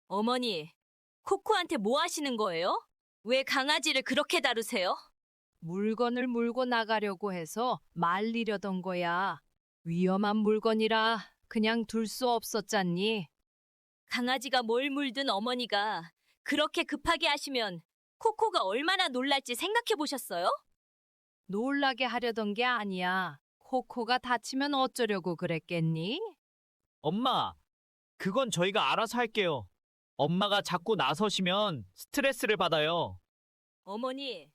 어머니, 코코한테 뭐 하시는 거예요? 왜 강아지를 그렇게 다루세요? 물건을 몰고 나가려고 해서 말리려던 거야. 위험한 물건이라 그냥 둘 수 없었잖니. 강아지가 뭘 물든 어머니가 그렇게 급하게 하시면 코코가 얼마나 놀랄지 생각해 보셨어요? 놀라게 하려던 게 아니야. 코코가 다치면 어쩌려고 그랬겠니? 엄마, 그건 저희가 알아서 할게요. 엄마가 자꾸 나서시면 스트레스를 받아요. 어머니,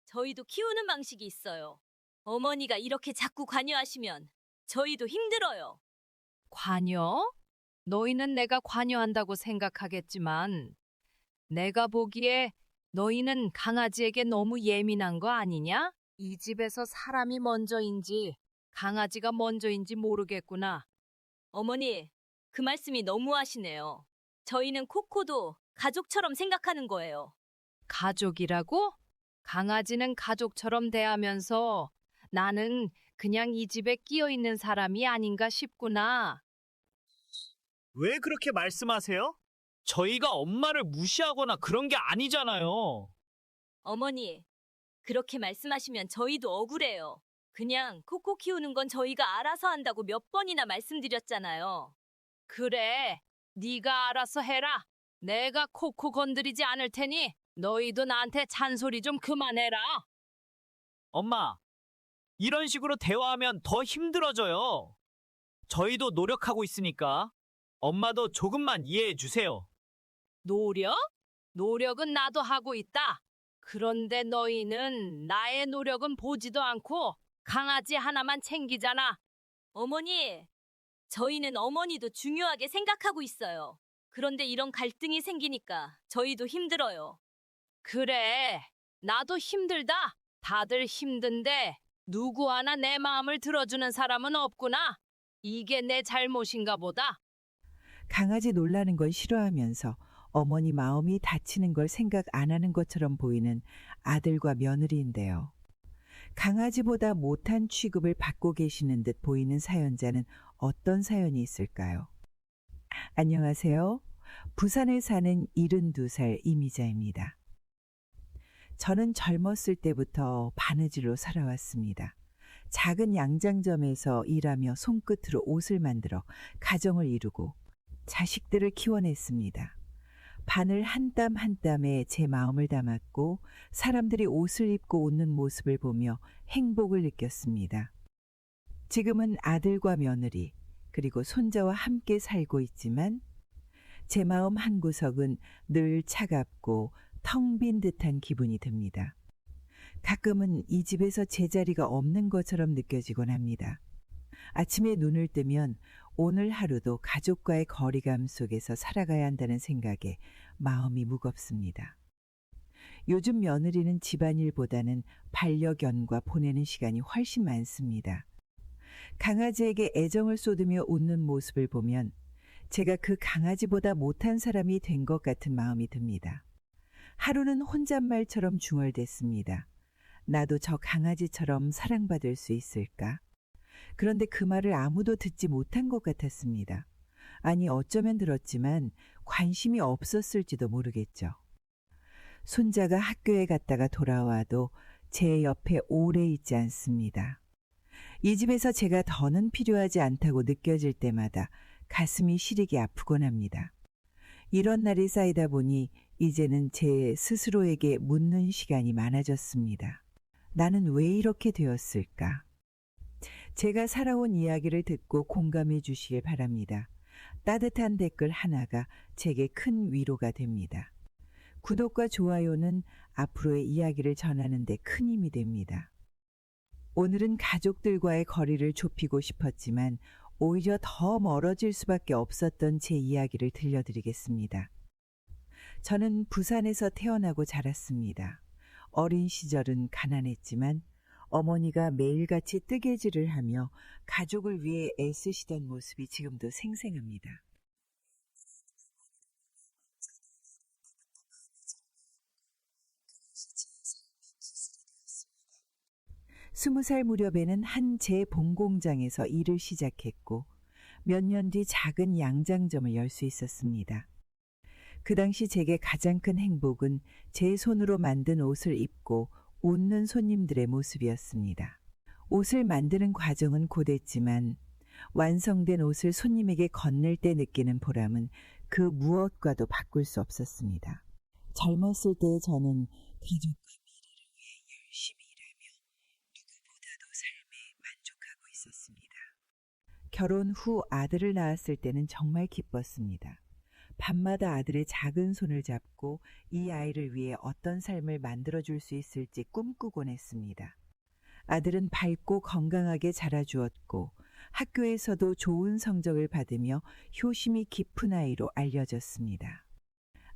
저희도 키우는 방식이 있어요. 어머니가 이렇게 자꾸 관여하시면 저희도 힘들어요. 관여? 너희는 내가 관여한다고 생각하겠지만 내가 보기에 너희는 강아지에게 너무 예민한 거 아니냐? 이 집에서 사람이 먼저인지 강아지가 먼저인지 모르겠구나. 어머니, 그 말씀이 너무하시네요. 저희는 코코도 가족처럼 생각하는 거예요. 가족이라고? 강아지는 가족처럼 대하면서 나는 그냥 이 집에 끼어 있는 사람이 아닌가 싶구나. 왜 그렇게 말씀하세요? 저희가 엄마를 무시하거나 그런 게 아니잖아요. 어머니, 그렇게 말씀하시면 저희도 억울해요. 그냥 코코 키우는 건 저희가 알아서 한다고 몇 번이나 말씀드렸잖아요. 그래, 네가 알아서 해라. 내가 코코 건드리지 않을 테니 너희도 나한테 잔소리 좀 그만해라. 엄마, 이런 식으로 대화하면 더 힘들어져요. 저희도 노력하고 있으니까 엄마도 조금만 이해해 주세요. 노력? 노력은 나도 하고 있다. 그런데 너희는 나의 노력은 보지도 않고 강아지 하나만 챙기잖아. 어머니, 저희는 어머니도 중요하게 생각하고 있어요. 그런데 이런 갈등이 생기니까 저희도 힘들어요. 그래, 나도 힘들다. 다들 힘든데 누구 하나 내 마음을 들어주는 사람은 없구나. 이게 내 잘못인가 보다. 강아지 놀라는 걸 싫어하면서 어머니 마음이 다치는 걸 생각 안 하는 것처럼 보이는 아들과 며느리인데요. 강아지보다 못한 취급을 받고 계시는 듯 보이는 사연자는 어떤 사연이 있을까요? 안녕하세요. 부산에 사는 72살 이미자입니다. 저는 젊었을 때부터 바느질로 살아왔습니다. 작은 양장점에서 일하며 손끝으로 옷을 만들어 가정을 이루고 자식들을 키워냈습니다. 바늘 한 땀 한 땀에 제 마음을 담았고 사람들이 옷을 입고 웃는 모습을 보며 행복을 느꼈습니다. 지금은 아들과 며느리 그리고 손자와 함께 살고 있지만 제 마음 한구석은 늘 차갑고 텅 빈 듯한 기분이 듭니다. 가끔은 이 집에서 제자리가 없는 것처럼 느껴지곤 합니다. 아침에 눈을 뜨면 오늘 하루도 가족과의 거리감 속에서 살아가야 한다는 생각에 마음이 무겁습니다. 요즘 며느리는 집안일보다는 반려견과 보내는 시간이 훨씬 많습니다. 강아지에게 애정을 쏟으며 웃는 모습을 보면 제가 그 강아지보다 못한 사람이 된 것 같은 마음이 듭니다. 하루는 혼잣말처럼 중얼댔습니다. 나도 저 강아지처럼 사랑받을 수 있을까? 그런데 그 말을 아무도 듣지 못한 것 같았습니다. 아니 어쩌면 들었지만 관심이 없었을지도 모르겠죠. 손자가 학교에 갔다가 돌아와도 제 옆에 오래 있지 않습니다. 이 집에서 제가 더는 필요하지 않다고 느껴질 때마다 가슴이 시리게 아프곤 합니다. 이런 날이 쌓이다 보니 이제는 제 스스로에게 묻는 시간이 많아졌습니다. 나는 왜 이렇게 되었을까? 제가 살아온 이야기를 듣고 공감해 주시길 바랍니다. 따뜻한 댓글 하나가 제게 큰 위로가 됩니다. 구독과 좋아요는 앞으로의 이야기를 전하는 데 큰 힘이 됩니다. 오늘은 가족들과의 거리를 좁히고 싶었지만 오히려 더 멀어질 수밖에 없었던 제 이야기를 들려드리겠습니다. 저는 부산에서 태어나고 자랐습니다. 어린 시절은 가난했지만 어머니가 매일같이 뜨개질을 하며 가족을 위해 애쓰시던 모습이 지금도 생생합니다. 스무 살 무렵에는 한 재봉공장에서 일을 시작했고 몇 년 뒤 작은 양장점을 열 수 있었습니다. 그 당시 제게 가장 큰 행복은 제 손으로 만든 옷을 입고 웃는 손님들의 모습이었습니다. 옷을 만드는 과정은 고됐지만 완성된 옷을 손님에게 건넬 때 느끼는 보람은 그 무엇과도 바꿀 수 없었습니다. 젊었을 때 저는 가족과 미래를 위해 열심히 일하며 누구보다도 삶에 만족하고 있었습니다. 결혼 후 아들을 낳았을 때는 정말 기뻤습니다. 밤마다 아들의 작은 손을 잡고 이 아이를 위해 어떤 삶을 만들어줄 수 있을지 꿈꾸곤 했습니다. 아들은 밝고 건강하게 자라주었고 학교에서도 좋은 성적을 받으며 효심이 깊은 아이로 알려졌습니다.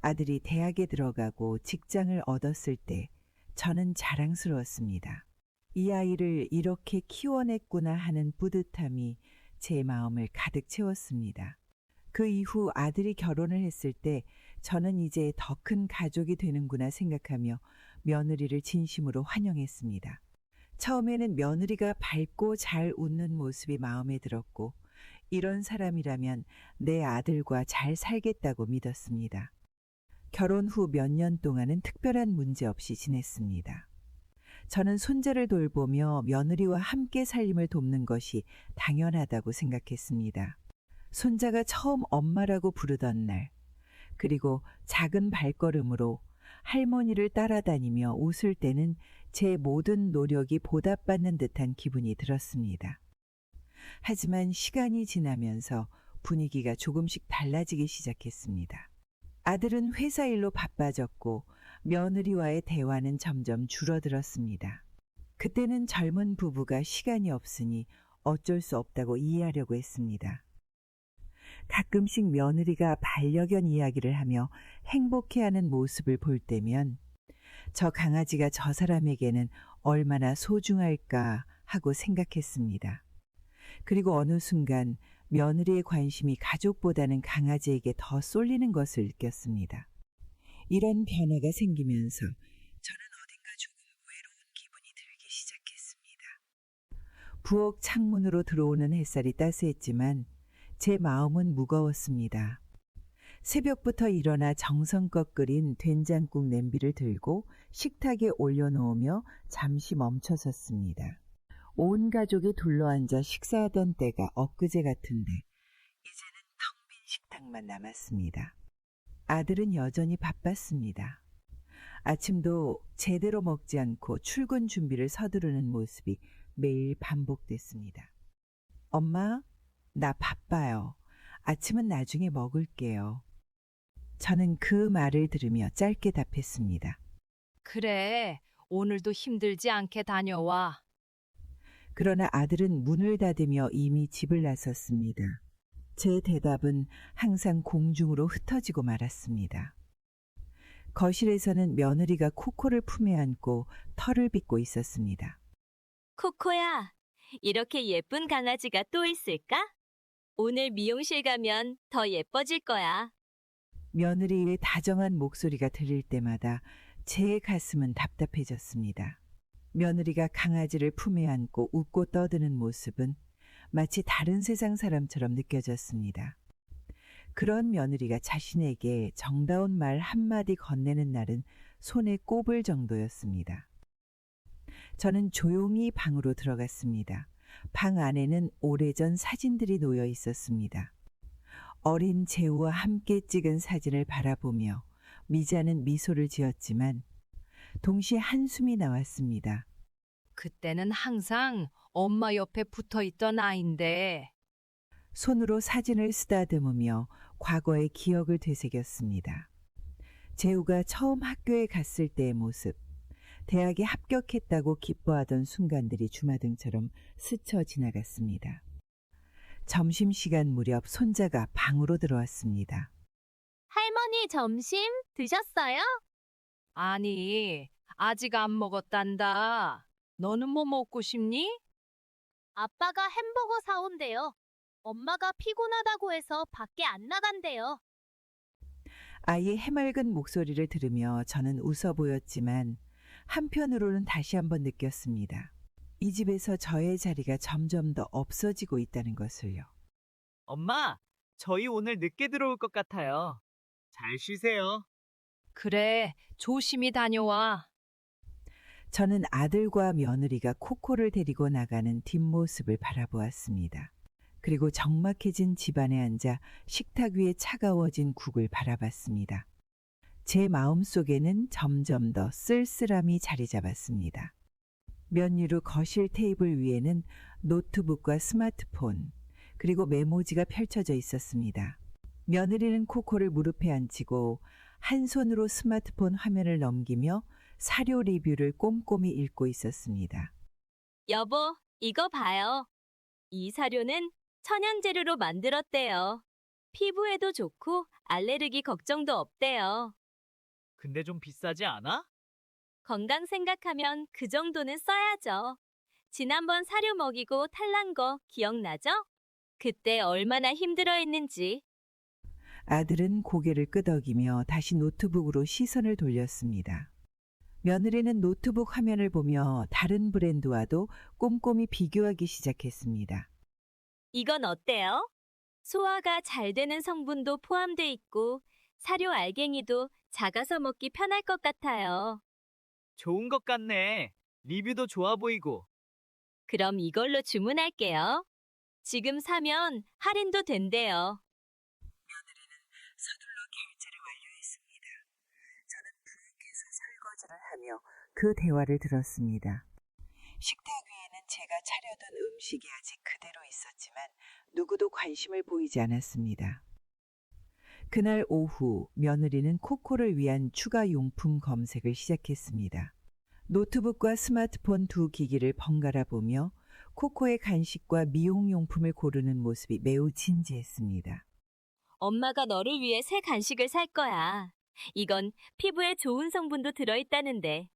아들이 대학에 들어가고 직장을 얻었을 때 저는 자랑스러웠습니다. 이 아이를 이렇게 키워냈구나 하는 뿌듯함이 제 마음을 가득 채웠습니다. 그 이후 아들이 결혼을 했을 때 저는 이제 더 큰 가족이 되는구나 생각하며 며느리를 진심으로 환영했습니다. 처음에는 며느리가 밝고 잘 웃는 모습이 마음에 들었고 이런 사람이라면 내 아들과 잘 살겠다고 믿었습니다. 결혼 후 몇 년 동안은 특별한 문제 없이 지냈습니다. 저는 손자를 돌보며 며느리와 함께 살림을 돕는 것이 당연하다고 생각했습니다. 손자가 처음 엄마라고 부르던 날, 그리고 작은 발걸음으로 할머니를 따라다니며 웃을 때는 제 모든 노력이 보답받는 듯한 기분이 들었습니다. 하지만 시간이 지나면서 분위기가 조금씩 달라지기 시작했습니다. 아들은 회사 일로 바빠졌고 며느리와의 대화는 점점 줄어들었습니다. 그때는 젊은 부부가 시간이 없으니 어쩔 수 없다고 이해하려고 했습니다. 가끔씩 며느리가 반려견 이야기를 하며 행복해하는 모습을 볼 때면 저 강아지가 저 사람에게는 얼마나 소중할까 하고 생각했습니다. 그리고 어느 순간 며느리의 관심이 가족보다는 강아지에게 더 쏠리는 것을 느꼈습니다. 이런 변화가 생기면서 저는 어딘가 조금 외로운 기분이 들기 시작했습니다. 부엌 창문으로 들어오는 햇살이 따스했지만 제 마음은 무거웠습니다. 새벽부터 일어나 정성껏 끓인 된장국 냄비를 들고 식탁에 올려놓으며 잠시 멈춰섰습니다. 온 가족이 둘러앉아 식사하던 때가 엊그제 같은데 이제는 텅 빈 식탁만 남았습니다. 아들은 여전히 바빴습니다. 아침도 제대로 먹지 않고 출근 준비를 서두르는 모습이 매일 반복됐습니다. 엄마, 나 바빠요. 아침은 나중에 먹을게요. 저는 그 말을 들으며 짧게 답했습니다. 그래, 오늘도 힘들지 않게 다녀와. 그러나 아들은 문을 닫으며 이미 집을 나섰습니다. 제 대답은 항상 공중으로 흩어지고 말았습니다. 거실에서는 며느리가 코코를 품에 안고 털을 빗고 있었습니다. 코코야, 이렇게 예쁜 강아지가 또 있을까? 오늘 미용실 가면 더 예뻐질 거야. 며느리의 다정한 목소리가 들릴 때마다 제 가슴은 답답해졌습니다. 며느리가 강아지를 품에 안고 웃고 떠드는 모습은 마치 다른 세상 사람처럼 느껴졌습니다. 그런 며느리가 자신에게 정다운 말 한마디 건네는 날은 손에 꼽을 정도였습니다. 저는 조용히 방으로 들어갔습니다. 방 안에는 오래전 사진들이 놓여 있었습니다. 어린 재우와 함께 찍은 사진을 바라보며 미자는 미소를 지었지만 동시에 한숨이 나왔습니다. 그때는 항상 엄마 옆에 붙어 있던 아인데. 손으로 사진을 쓰다듬으며 과거의 기억을 되새겼습니다. 재우가 처음 학교에 갔을 때의 모습, 대학에 합격했다고 기뻐하던 순간들이 주마등처럼 스쳐 지나갔습니다. 점심시간 무렵 손자가 방으로 들어왔습니다. 할머니 점심 드셨어요? 아니, 아직 안 먹었단다. 너는 뭐 먹고 싶니? 아빠가 햄버거 사온대요. 엄마가 피곤하다고 해서 밖에 안 나간대요. 아이의 해맑은 목소리를 들으며 저는 웃어 보였지만 한편으로는 다시 한번 느꼈습니다. 이 집에서 저의 자리가 점점 더 없어지고 있다는 것을요. 엄마, 저희 오늘 늦게 들어올 것 같아요. 잘 쉬세요. 그래, 조심히 다녀와. 저는 아들과 며느리가 코코를 데리고 나가는 뒷모습을 바라보았습니다. 그리고 적막해진 집안에 앉아 식탁 위에 차가워진 국을 바라봤습니다. 제 마음속에는 점점 더 쓸쓸함이 자리 잡았습니다. 면유로 거실 테이블 위에는 노트북과 스마트폰, 그리고 메모지가 펼쳐져 있었습니다. 며느리는 코코를 무릎에 앉히고 한 손으로 스마트폰 화면을 넘기며 사료 리뷰를 꼼꼼히 읽고 있었습니다. 여보, 이거 봐요. 이 사료는 천연 재료로 만들었대요. 피부에도 좋고 알레르기 걱정도 없대요. 근데 좀 비싸지 않아? 건강 생각하면 그 정도는 써야죠. 지난번 사료 먹이고 탈난 거 기억나죠? 그때 얼마나 힘들어했는지. 아들은 고개를 끄덕이며 다시 노트북으로 시선을 돌렸습니다. 며느리는 노트북 화면을 보며 다른 브랜드와도 꼼꼼히 비교하기 시작했습니다. 이건 어때요? 소화가 잘 되는 성분도 포함돼 있고 사료 알갱이도 작아서 먹기 편할 것 같아요. 좋은 것 같네. 리뷰도 좋아 보이고. 그럼 이걸로 주문할게요. 지금 사면 할인도 된대요. 서둘러 결제를 완료했습니다. 저는 부엌에서 설거지를 하며 그 대화를 들었습니다. 식탁 위에는 제가 차려둔 음식이 아직 그대로 있었지만 누구도 관심을 보이지 않았습니다. 그날 오후 며느리는 코코를 위한 추가 용품 검색을 시작했습니다. 노트북과 스마트폰 두 기기를 번갈아 보며 코코의 간식과 미용용품을 고르는 모습이 매우 진지했습니다. 엄마가 너를 위해 새 간식을 살 거야. 이건 피부에 좋은 성분도 들어있다는데.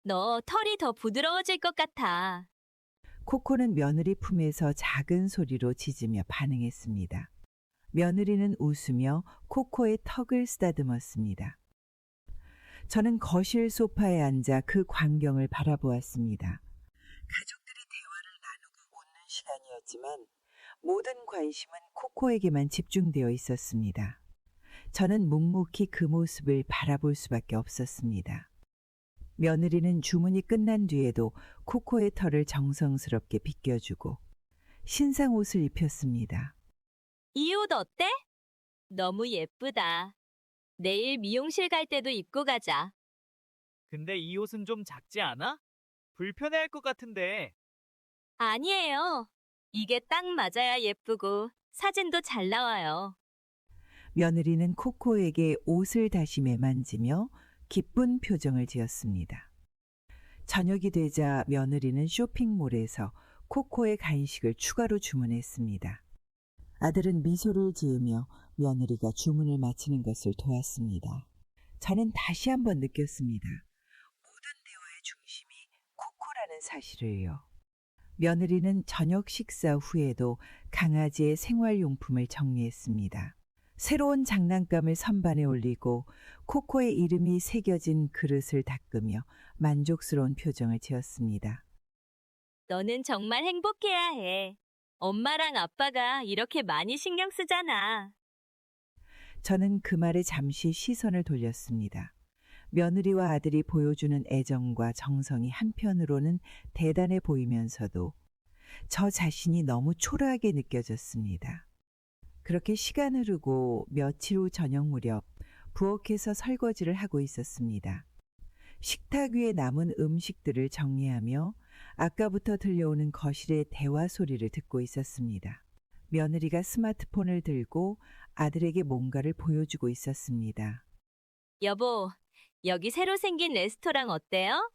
너 털이 더 부드러워질 것 같아. 코코는 며느리 품에서 작은 소리로 짖으며 반응했습니다. 며느리는 웃으며 코코의 턱을 쓰다듬었습니다. 저는 거실 소파에 앉아 그 광경을 바라보았습니다. 가족들이 대화를 나누고 웃는 시간이었지만 모든 관심은 코코에게만 집중되어 있었습니다. 저는 묵묵히 그 모습을 바라볼 수밖에 없었습니다. 며느리는 주문이 끝난 뒤에도 코코의 털을 정성스럽게 빗겨주고 신상 옷을 입혔습니다. 이 옷 어때? 너무 예쁘다. 내일 미용실 갈 때도 입고 가자. 근데 이 옷은 좀 작지 않아? 불편해할 것 같은데. 아니에요. 이게 딱 맞아야 예쁘고 사진도 잘 나와요. 며느리는 코코에게 옷을 다시 매만지며 기쁜 표정을 지었습니다. 저녁이 되자 며느리는 쇼핑몰에서 코코의 간식을 추가로 주문했습니다. 아들은 미소를 지으며 며느리가 주문을 마치는 것을 도왔습니다. 저는 다시 한번 느꼈습니다. 모든 대화의 중심이 코코라는 사실을요. 며느리는 저녁 식사 후에도 강아지의 생활용품을 정리했습니다. 새로운 장난감을 선반에 올리고 코코의 이름이 새겨진 그릇을 닦으며 만족스러운 표정을 지었습니다. 너는 정말 행복해야 해. 엄마랑 아빠가 이렇게 많이 신경 쓰잖아. 저는 그 말에 잠시 시선을 돌렸습니다. 며느리와 아들이 보여주는 애정과 정성이 한편으로는 대단해 보이면서도 저 자신이 너무 초라하게 느껴졌습니다. 그렇게 시간 흐르고 며칠 후 저녁 무렵 부엌에서 설거지를 하고 있었습니다. 식탁 위에 남은 음식들을 정리하며 아까부터 들려오는 거실의 대화 소리를 듣고 있었습니다. 며느리가 스마트폰을 들고 아들에게 뭔가를 보여주고 있었습니다. 여보, 여기 새로 생긴 레스토랑 어때요?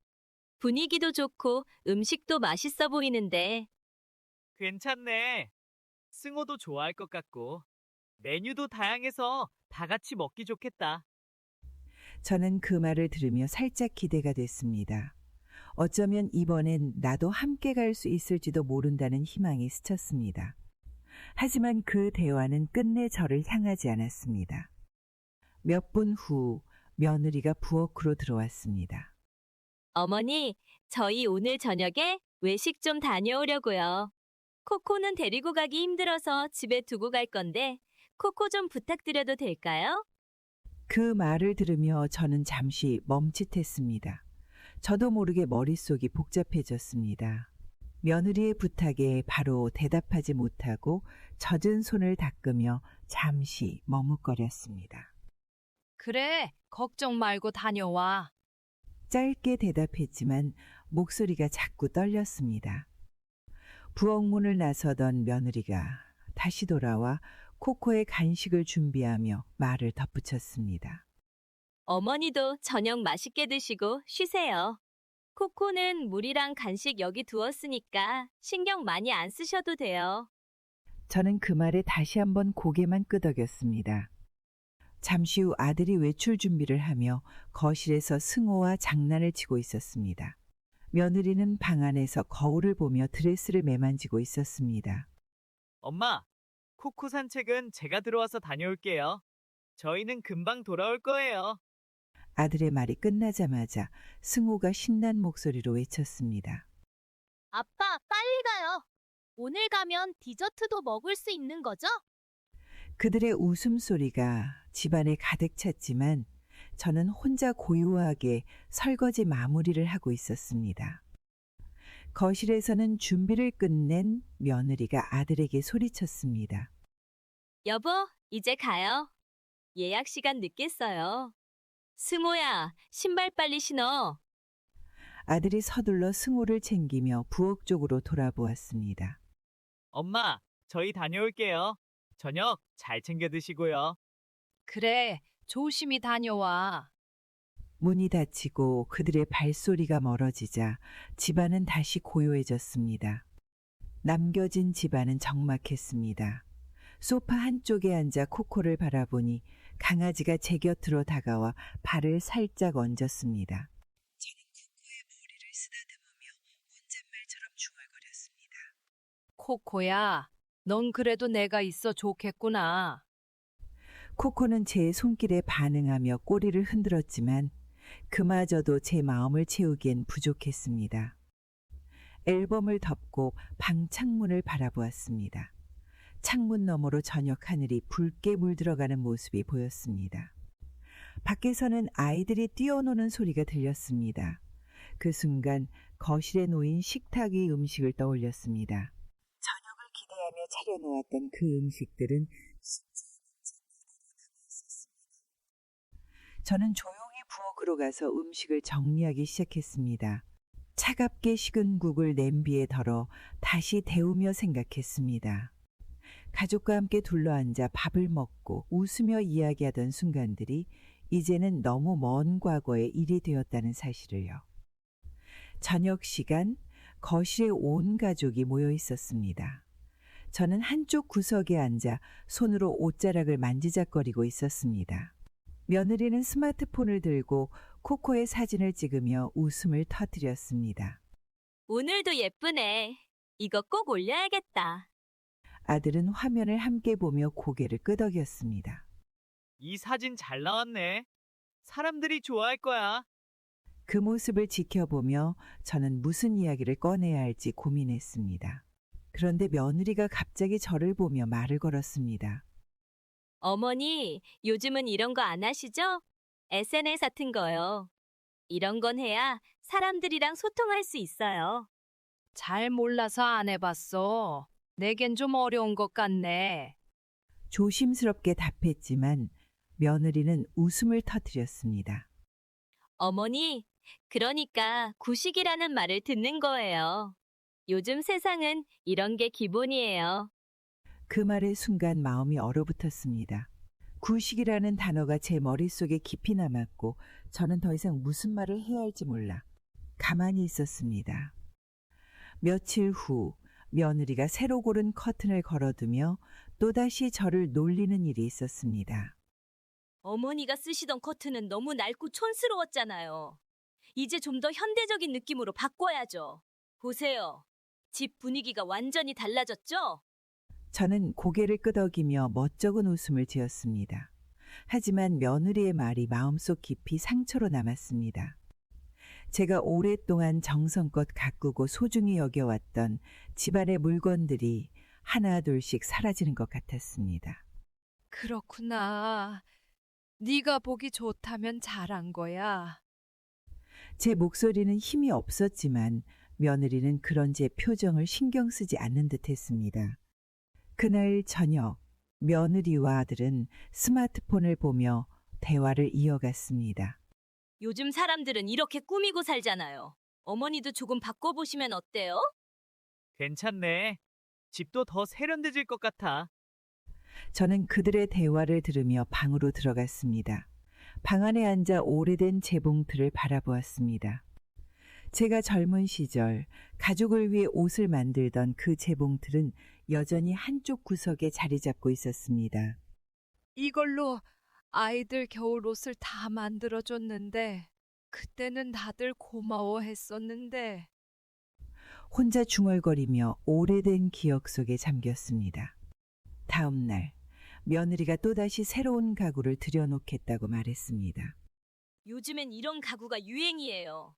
분위기도 좋고 음식도 맛있어 보이는데. 괜찮네. 승호도 좋아할 것 같고. 메뉴도 다양해서 다 같이 먹기 좋겠다. 저는 그 말을 들으며 살짝 기대가 됐습니다. 어쩌면 이번엔 나도 함께 갈 수 있을지도 모른다는 희망이 스쳤습니다. 하지만 그 대화는 끝내 저를 향하지 않았습니다. 몇 분 후 며느리가 부엌으로 들어왔습니다. 어머니, 저희 오늘 저녁에 외식 좀 다녀오려고요. 코코는 데리고 가기 힘들어서 집에 두고 갈 건데 코코 좀 부탁드려도 될까요? 그 말을 들으며 저는 잠시 멈칫했습니다. 저도 모르게 머릿속이 복잡해졌습니다. 며느리의 부탁에 바로 대답하지 못하고 젖은 손을 닦으며 잠시 머뭇거렸습니다. 그래, 걱정 말고 다녀와. 짧게 대답했지만 목소리가 자꾸 떨렸습니다. 부엌문을 나서던 며느리가 다시 돌아와 코코의 간식을 준비하며 말을 덧붙였습니다. 어머니도 저녁 맛있게 드시고 쉬세요. 코코는 물이랑 간식 여기 두었으니까 신경 많이 안 쓰셔도 돼요. 저는 그 말에 다시 한번 고개만 끄덕였습니다. 잠시 후 아들이 외출 준비를 하며 거실에서 승호와 장난을 치고 있었습니다. 며느리는 방 안에서 거울을 보며 드레스를 매만지고 있었습니다. 엄마, 코코 산책은 제가 들어와서 다녀올게요. 저희는 금방 돌아올 거예요. 아들의 말이 끝나자마자 승호가 신난 목소리로 외쳤습니다. 아빠, 빨리 가요. 오늘 가면 디저트도 먹을 수 있는 거죠? 그들의 웃음소리가 집안에 가득 찼지만 저는 혼자 고요하게 설거지 마무리를 하고 있었습니다. 거실에서는 준비를 끝낸 며느리가 아들에게 소리쳤습니다. 여보, 이제 가요. 예약 시간 늦겠어요. 승호야, 신발 빨리 신어. 아들이 서둘러 승호를 챙기며 부엌 쪽으로 돌아보았습니다. 엄마, 저희 다녀올게요. 저녁 잘 챙겨 드시고요. 그래, 조심히 다녀와. 문이 닫히고 그들의 발소리가 멀어지자 집안은 다시 고요해졌습니다. 남겨진 집안은 적막했습니다. 소파 한쪽에 앉아 코코를 바라보니 강아지가 제 곁으로 다가와 발을 살짝 얹었습니다. 저는 코코의 머리를 쓰다듬으며 혼잣말처럼 중얼거렸습니다. 코코야, 넌 그래도 내가 있어 좋겠구나. 코코는 제 손길에 반응하며 꼬리를 흔들었지만 그마저도 제 마음을 채우기엔 부족했습니다. 앨범을 덮고 방 창문을 바라보았습니다. 창문 너머로 저녁 하늘이 붉게 물들어가는 모습이 보였습니다. 밖에서는 아이들이 뛰어노는 소리가 들렸습니다. 그 순간 거실에 놓인 식탁 위 음식을 떠올렸습니다. 저녁을 기대하며 차려놓았던 그 음식들은 저는 조용히 부엌으로 가서 음식을 정리하기 시작했습니다. 차갑게 식은 국을 냄비에 덜어 다시 데우며 생각했습니다. 가족과 함께 둘러앉아 밥을 먹고 웃으며 이야기하던 순간들이 이제는 너무 먼 과거의 일이 되었다는 사실을요. 저녁 시간 거실에 온 가족이 모여 있었습니다. 저는 한쪽 구석에 앉아 손으로 옷자락을 만지작거리고 있었습니다. 며느리는 스마트폰을 들고 코코의 사진을 찍으며 웃음을 터뜨렸습니다. 오늘도 예쁘네. 이거 꼭 올려야겠다. 아들은 화면을 함께 보며 고개를 끄덕였습니다. 이 사진 잘 나왔네. 사람들이 좋아할 거야. 그 모습을 지켜보며 저는 무슨 이야기를 꺼내야 할지 고민했습니다. 그런데 며느리가 갑자기 저를 보며 말을 걸었습니다. 어머니, 요즘은 이런 거 안 하시죠? SNS 같은 거요. 이런 건 해야 사람들이랑 소통할 수 있어요. 잘 몰라서 안 해봤어. 내겐 좀 어려운 것 같네. 조심스럽게 답했지만 며느리는 웃음을 터뜨렸습니다. 어머니, 그러니까 구식이라는 말을 듣는 거예요. 요즘 세상은 이런 게 기본이에요. 그 말의 순간 마음이 얼어붙었습니다. 구식이라는 단어가 제 머릿속에 깊이 남았고 저는 더 이상 무슨 말을 해야 할지 몰라 가만히 있었습니다. 며칠 후 며느리가 새로 고른 커튼을 걸어두며 또다시 저를 놀리는 일이 있었습니다. 어머니가 쓰시던 커튼은 너무 낡고 촌스러웠잖아요. 이제 좀 더 현대적인 느낌으로 바꿔야죠. 보세요. 집 분위기가 완전히 달라졌죠? 저는 고개를 끄덕이며 멋쩍은 웃음을 지었습니다. 하지만 며느리의 말이 마음속 깊이 상처로 남았습니다. 제가 오랫동안 정성껏 가꾸고 소중히 여겨왔던 집안의 물건들이 하나 둘씩 사라지는 것 같았습니다. 그렇구나. 네가 보기 좋다면 잘한 거야. 제 목소리는 힘이 없었지만 며느리는 그런 제 표정을 신경 쓰지 않는 듯 했습니다. 그날 저녁, 며느리와 아들은 스마트폰을 보며 대화를 이어갔습니다. 요즘 사람들은 이렇게 꾸미고 살잖아요. 어머니도 조금 바꿔보시면 어때요? 괜찮네. 집도 더 세련돼질 것 같아. 저는 그들의 대화를 들으며 방으로 들어갔습니다. 방 안에 앉아 오래된 재봉틀을 바라보았습니다. 제가 젊은 시절 가족을 위해 옷을 만들던 그 재봉틀은 여전히 한쪽 구석에 자리 잡고 있었습니다. 이걸로 아이들 겨울옷을 다 만들어줬는데 그때는 다들 고마워했었는데. 혼자 중얼거리며 오래된 기억 속에 잠겼습니다. 다음 날 며느리가 또다시 새로운 가구를 들여놓겠다고 말했습니다. 요즘엔 이런 가구가 유행이에요.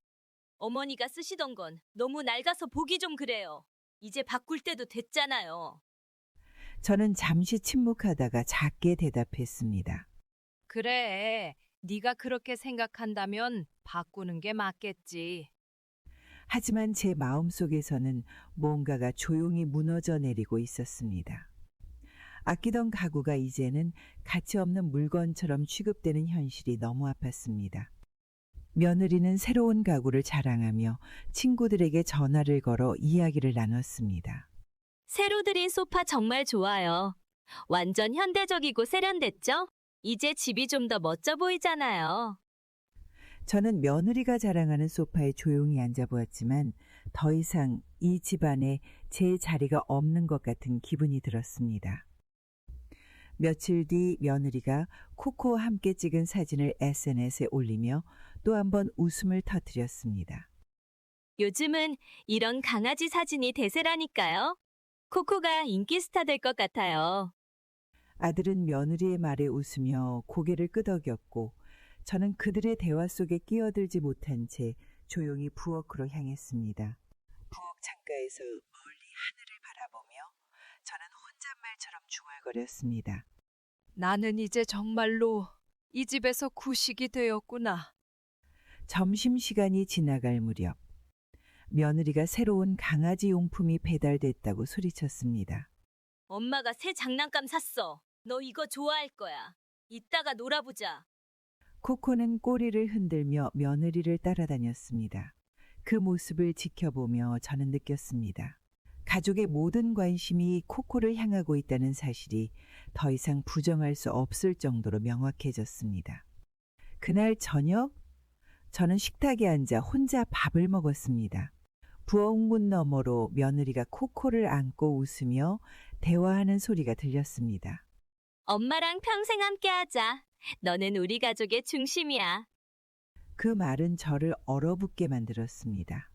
어머니가 쓰시던 건 너무 낡아서 보기 좀 그래요. 이제 바꿀 때도 됐잖아요. 저는 잠시 침묵하다가 작게 대답했습니다. 그래, 네가 그렇게 생각한다면 바꾸는 게 맞겠지. 하지만 제 마음속에서는 뭔가가 조용히 무너져 내리고 있었습니다. 아끼던 가구가 이제는 가치 없는 물건처럼 취급되는 현실이 너무 아팠습니다. 며느리는 새로운 가구를 자랑하며 친구들에게 전화를 걸어 이야기를 나눴습니다. 새로 들인 소파 정말 좋아요. 완전 현대적이고 세련됐죠? 이제 집이 좀 더 멋져 보이잖아요. 저는 며느리가 자랑하는 소파에 조용히 앉아보았지만 더 이상 이 집안에 제 자리가 없는 것 같은 기분이 들었습니다. 며칠 뒤 며느리가 코코와 함께 찍은 사진을 SNS에 올리며 또 한 번 웃음을 터뜨렸습니다. 요즘은 이런 강아지 사진이 대세라니까요. 코코가 인기 스타 될 것 같아요. 아들은 며느리의 말에 웃으며 고개를 끄덕였고 저는 그들의 대화 속에 끼어들지 못한 채 조용히 부엌으로 향했습니다. 부엌 창가에서 멀리 하늘을 바라보며 저는 혼잣말처럼 중얼거렸습니다. 나는 이제 정말로 이 집에서 구식이 되었구나. 점심시간이 지나갈 무렵 며느리가 새로운 강아지 용품이 배달됐다고 소리쳤습니다. 엄마가 새 장난감 샀어. 너 이거 좋아할 거야. 이따가 놀아보자. 코코는 꼬리를 흔들며 며느리를 따라다녔습니다. 그 모습을 지켜보며 저는 느꼈습니다. 가족의 모든 관심이 코코를 향하고 있다는 사실이 더 이상 부정할 수 없을 정도로 명확해졌습니다. 그날 저녁 저는 식탁에 앉아 혼자 밥을 먹었습니다. 부엌문 너머로 며느리가 코코를 안고 웃으며 대화하는 소리가 들렸습니다. 엄마랑 평생 함께 하자. 너는 우리 가족의 중심이야. 그 말은 저를 얼어붙게 만들었습니다.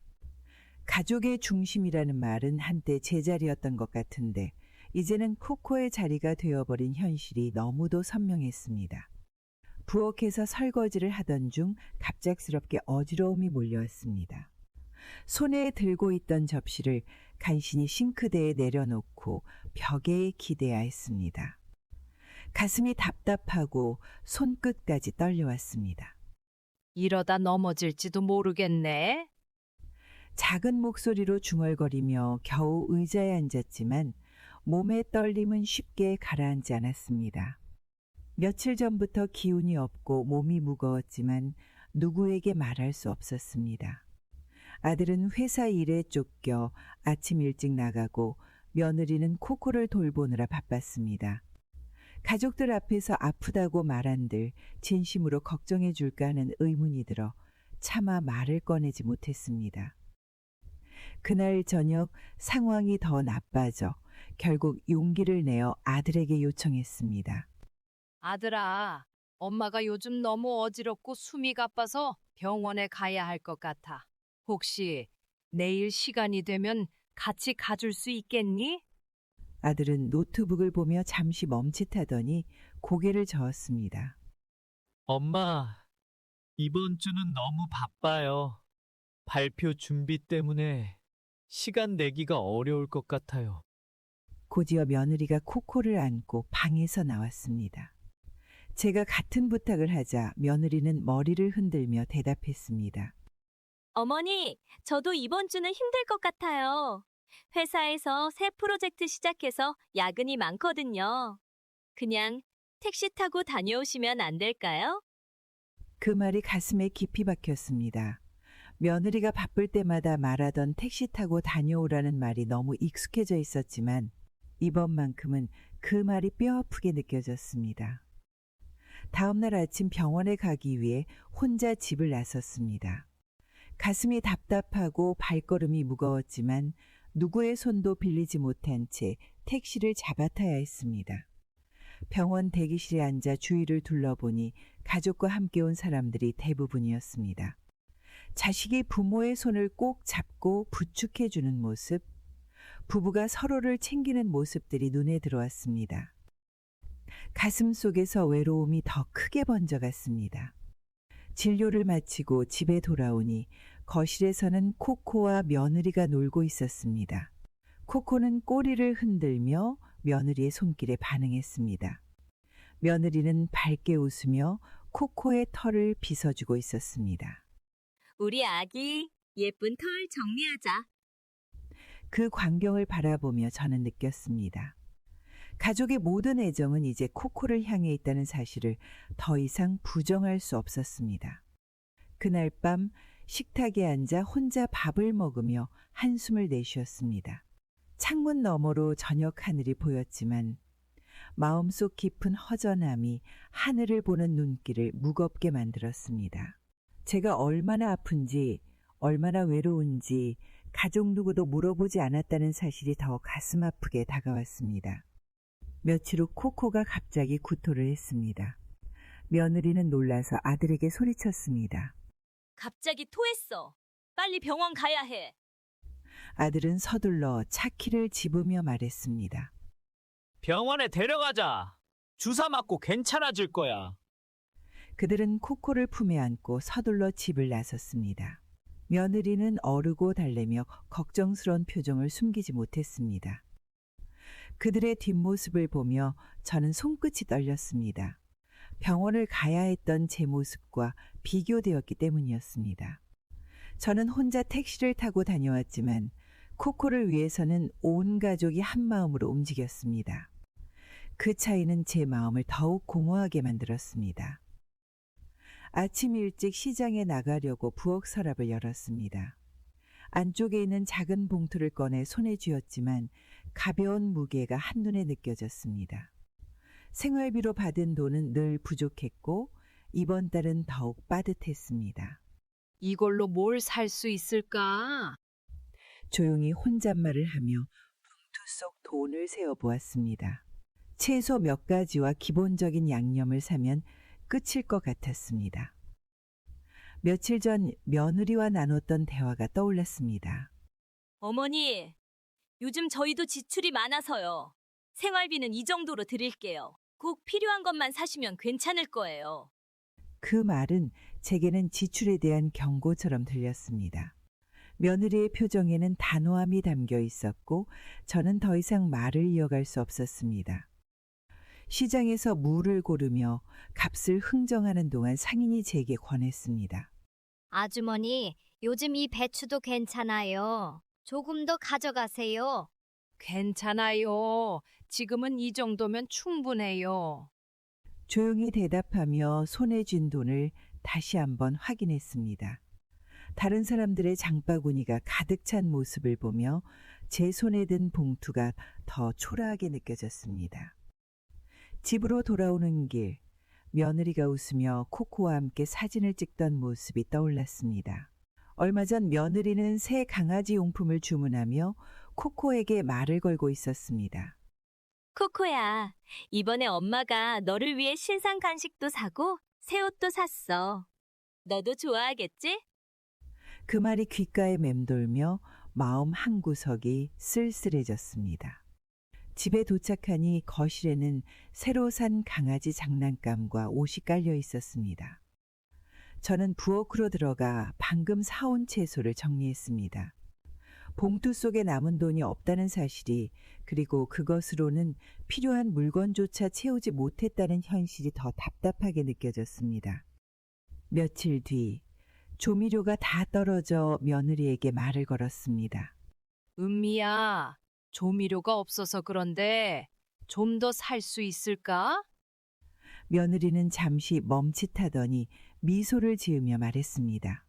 가족의 중심이라는 말은 한때 제자리였던 것 같은데 이제는 코코의 자리가 되어버린 현실이 너무도 선명했습니다. 부엌에서 설거지를 하던 중 갑작스럽게 어지러움이 몰려왔습니다. 손에 들고 있던 접시를 간신히 싱크대에 내려놓고 벽에 기대야 했습니다. 가슴이 답답하고 손끝까지 떨려왔습니다. 이러다 넘어질지도 모르겠네. 작은 목소리로 중얼거리며 겨우 의자에 앉았지만 몸의 떨림은 쉽게 가라앉지 않았습니다. 며칠 전부터 기운이 없고 몸이 무거웠지만 누구에게 말할 수 없었습니다. 아들은 회사 일에 쫓겨 아침 일찍 나가고 며느리는 코코를 돌보느라 바빴습니다. 가족들 앞에서 아프다고 말한들 진심으로 걱정해 줄까 하는 의문이 들어 차마 말을 꺼내지 못했습니다. 그날 저녁 상황이 더 나빠져 결국 용기를 내어 아들에게 요청했습니다. 아들아, 엄마가 요즘 너무 어지럽고 숨이 가빠서 병원에 가야 할 것 같아. 혹시 내일 시간이 되면 같이 가줄 수 있겠니? 아들은 노트북을 보며 잠시 멈칫하더니 고개를 저었습니다. 엄마, 이번 주는 너무 바빠요. 발표 준비 때문에 시간 내기가 어려울 것 같아요. 곧이어 며느리가 코코를 안고 방에서 나왔습니다. 제가 같은 부탁을 하자 며느리는 머리를 흔들며 대답했습니다. 어머니, 저도 이번 주는 힘들 것 같아요. 회사에서 새 프로젝트 시작해서 야근이 많거든요. 그냥 택시 타고 다녀오시면 안 될까요? 그 말이 가슴에 깊이 박혔습니다. 며느리가 바쁠 때마다 말하던 택시 타고 다녀오라는 말이 너무 익숙해져 있었지만 이번만큼은 그 말이 뼈아프게 느껴졌습니다. 다음 날 아침 병원에 가기 위해 혼자 집을 나섰습니다. 가슴이 답답하고 발걸음이 무거웠지만 누구의 손도 빌리지 못한 채 택시를 잡아타야 했습니다. 병원 대기실에 앉아 주위를 둘러보니 가족과 함께 온 사람들이 대부분이었습니다. 자식이 부모의 손을 꼭 잡고 부축해주는 모습, 부부가 서로를 챙기는 모습들이 눈에 들어왔습니다. 가슴 속에서 외로움이 더 크게 번져갔습니다. 진료를 마치고 집에 돌아오니 거실에서는 코코와 며느리가 놀고 있었습니다. 코코는 꼬리를 흔들며 며느리의 손길에 반응했습니다. 며느리는 밝게 웃으며 코코의 털을 빗어주고 있었습니다. 우리 아기, 예쁜 털 정리하자. 그 광경을 바라보며 저는 느꼈습니다. 가족의 모든 애정은 이제 코코를 향해 있다는 사실을 더 이상 부정할 수 없었습니다. 그날 밤 식탁에 앉아 혼자 밥을 먹으며 한숨을 내쉬었습니다. 창문 너머로 저녁 하늘이 보였지만 마음속 깊은 허전함이 하늘을 보는 눈길을 무겁게 만들었습니다. 제가 얼마나 아픈지, 얼마나 외로운지 가족 누구도 물어보지 않았다는 사실이 더 가슴 아프게 다가왔습니다. 며칠 후 코코가 갑자기 구토를 했습니다. 며느리는 놀라서 아들에게 소리쳤습니다. 갑자기 토했어. 빨리 병원 가야 해. 아들은 서둘러 차키를 집으며 말했습니다. 병원에 데려가자. 주사 맞고 괜찮아질 거야. 그들은 코코를 품에 안고 서둘러 집을 나섰습니다. 며느리는 어르고 달래며 걱정스러운 표정을 숨기지 못했습니다. 그들의 뒷모습을 보며 저는 손끝이 떨렸습니다. 병원을 가야 했던 제 모습과 비교되었기 때문이었습니다. 저는 혼자 택시를 타고 다녀왔지만 코코를 위해서는 온 가족이 한마음으로 움직였습니다. 그 차이는 제 마음을 더욱 공허하게 만들었습니다. 아침 일찍 시장에 나가려고 부엌 서랍을 열었습니다. 안쪽에 있는 작은 봉투를 꺼내 손에 쥐었지만 가벼운 무게가 한눈에 느껴졌습니다. 생활비로 받은 돈은 늘 부족했고 이번 달은 더욱 빠듯했습니다. 이걸로 뭘 살 수 있을까? 조용히 혼잣말을 하며 봉투 속 돈을 세어보았습니다. 채소 몇 가지와 기본적인 양념을 사면 끝일 것 같았습니다. 며칠 전 며느리와 나눴던 대화가 떠올랐습니다. 어머니, 요즘 저희도 지출이 많아서요. 생활비는 이 정도로 드릴게요. 꼭 필요한 것만 사시면 괜찮을 거예요. 그 말은 제게는 지출에 대한 경고처럼 들렸습니다. 며느리의 표정에는 단호함이 담겨 있었고 저는 더 이상 말을 이어갈 수 없었습니다. 시장에서 무를 고르며 값을 흥정하는 동안 상인이 제게 권했습니다. 아주머니, 요즘 이 배추도 괜찮아요. 조금 더 가져가세요. 괜찮아요. 지금은 이 정도면 충분해요. 조용히 대답하며 손에 쥔 돈을 다시 한번 확인했습니다. 다른 사람들의 장바구니가 가득 찬 모습을 보며 제 손에 든 봉투가 더 초라하게 느껴졌습니다. 집으로 돌아오는 길, 며느리가 웃으며 코코와 함께 사진을 찍던 모습이 떠올랐습니다. 얼마 전 며느리는 새 강아지 용품을 주문하며 코코에게 말을 걸고 있었습니다. 코코야, 이번에 엄마가 너를 위해 신상 간식도 사고 새 옷도 샀어. 너도 좋아하겠지? 그 말이 귓가에 맴돌며 마음 한구석이 쓸쓸해졌습니다. 집에 도착하니 거실에는 새로 산 강아지 장난감과 옷이 깔려 있었습니다. 저는 부엌으로 들어가 방금 사온 채소를 정리했습니다. 봉투 속에 남은 돈이 없다는 사실이, 그리고 그것으로는 필요한 물건조차 채우지 못했다는 현실이 더 답답하게 느껴졌습니다. 며칠 뒤 조미료가 다 떨어져 며느리에게 말을 걸었습니다. 은미야, 조미료가 없어서 그런데 좀 더 살 수 있을까? 며느리는 잠시 멈칫하더니 미소를 지으며 말했습니다.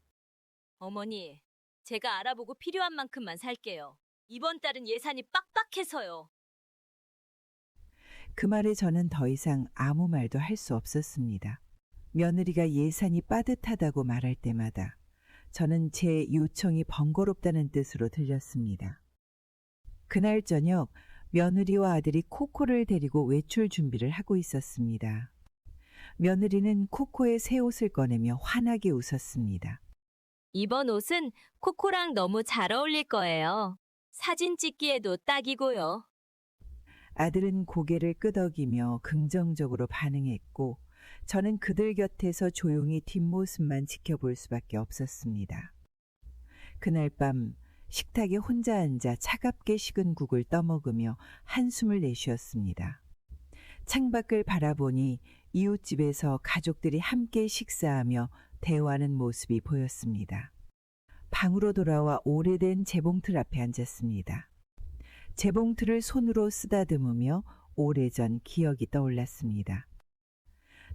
어머니, 제가 알아보고 필요한 만큼만 살게요. 이번 달은 예산이 빡빡해서요. 그 말에 저는 더 이상 아무 말도 할 수 없었습니다. 며느리가 예산이 빠듯하다고 말할 때마다 저는 제 요청이 번거롭다는 뜻으로 들렸습니다. 그날 저녁 며느리와 아들이 코코를 데리고 외출 준비를 하고 있었습니다. 며느리는 코코의 새 옷을 꺼내며 환하게 웃었습니다. 이번 옷은 코코랑 너무 잘 어울릴 거예요. 사진 찍기에도 딱이고요. 아들은 고개를 끄덕이며 긍정적으로 반응했고 저는 그들 곁에서 조용히 뒷모습만 지켜볼 수밖에 없었습니다. 그날 밤 식탁에 혼자 앉아 차갑게 식은 국을 떠먹으며 한숨을 내쉬었습니다. 창밖을 바라보니 이웃집에서 가족들이 함께 식사하며 대화하는 모습이 보였습니다. 방으로 돌아와 오래된 재봉틀 앞에 앉았습니다. 재봉틀을 손으로 쓰다듬으며 오래전 기억이 떠올랐습니다.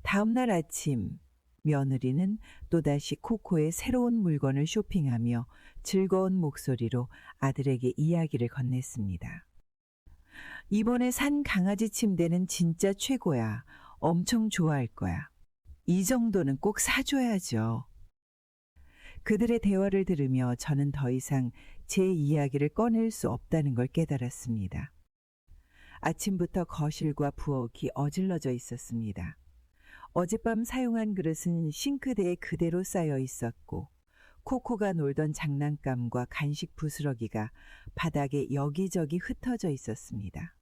다음 날 아침 며느리는 또다시 코코의 새로운 물건을 쇼핑하며 즐거운 목소리로 아들에게 이야기를 건넸습니다. 이번에 산 강아지 침대는 진짜 최고야. 엄청 좋아할 거야. 이 정도는 꼭 사줘야죠. 그들의 대화를 들으며 저는 더 이상 제 이야기를 꺼낼 수 없다는 걸 깨달았습니다. 아침부터 거실과 부엌이 어질러져 있었습니다. 어젯밤 사용한 그릇은 싱크대에 그대로 쌓여 있었고 코코가 놀던 장난감과 간식 부스러기가 바닥에 여기저기 흩어져 있었습니다.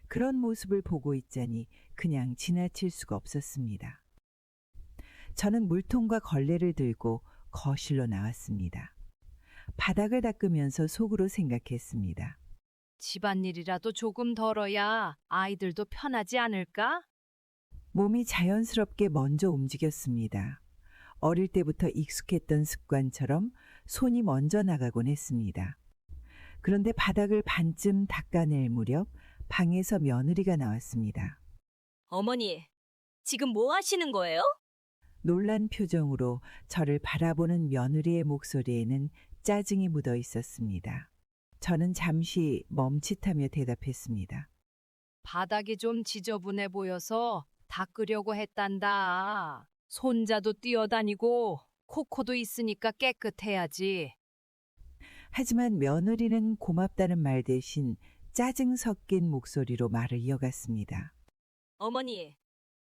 그런 모습을 보고 있자니 그냥 지나칠 수가 없었습니다. 저는 물통과 걸레를 들고 거실로 나왔습니다. 바닥을 닦으면서 속으로 생각했습니다. 집안일이라도 조금 덜어야 아이들도 편하지 않을까? 몸이 자연스럽게 먼저 움직였습니다. 어릴 때부터 익숙했던 습관처럼 손이 먼저 나가곤 했습니다. 그런데 바닥을 반쯤 닦아낼 무렵 방에서 며느리가 나왔습니다. 어머니, 지금 뭐 하시는 거예요? 놀란 표정으로 저를 바라보는 며느리의 목소리에는 짜증이 묻어 있었습니다. 저는 잠시 멈칫하며 대답했습니다. 바닥이 좀 지저분해 보여서 닦으려고 했단다. 손자도 뛰어다니고 코코도 있으니까 깨끗해야지. 하지만 며느리는 고맙다는 말 대신 짜증 섞인 목소리로 말을 이어갔습니다. 어머니,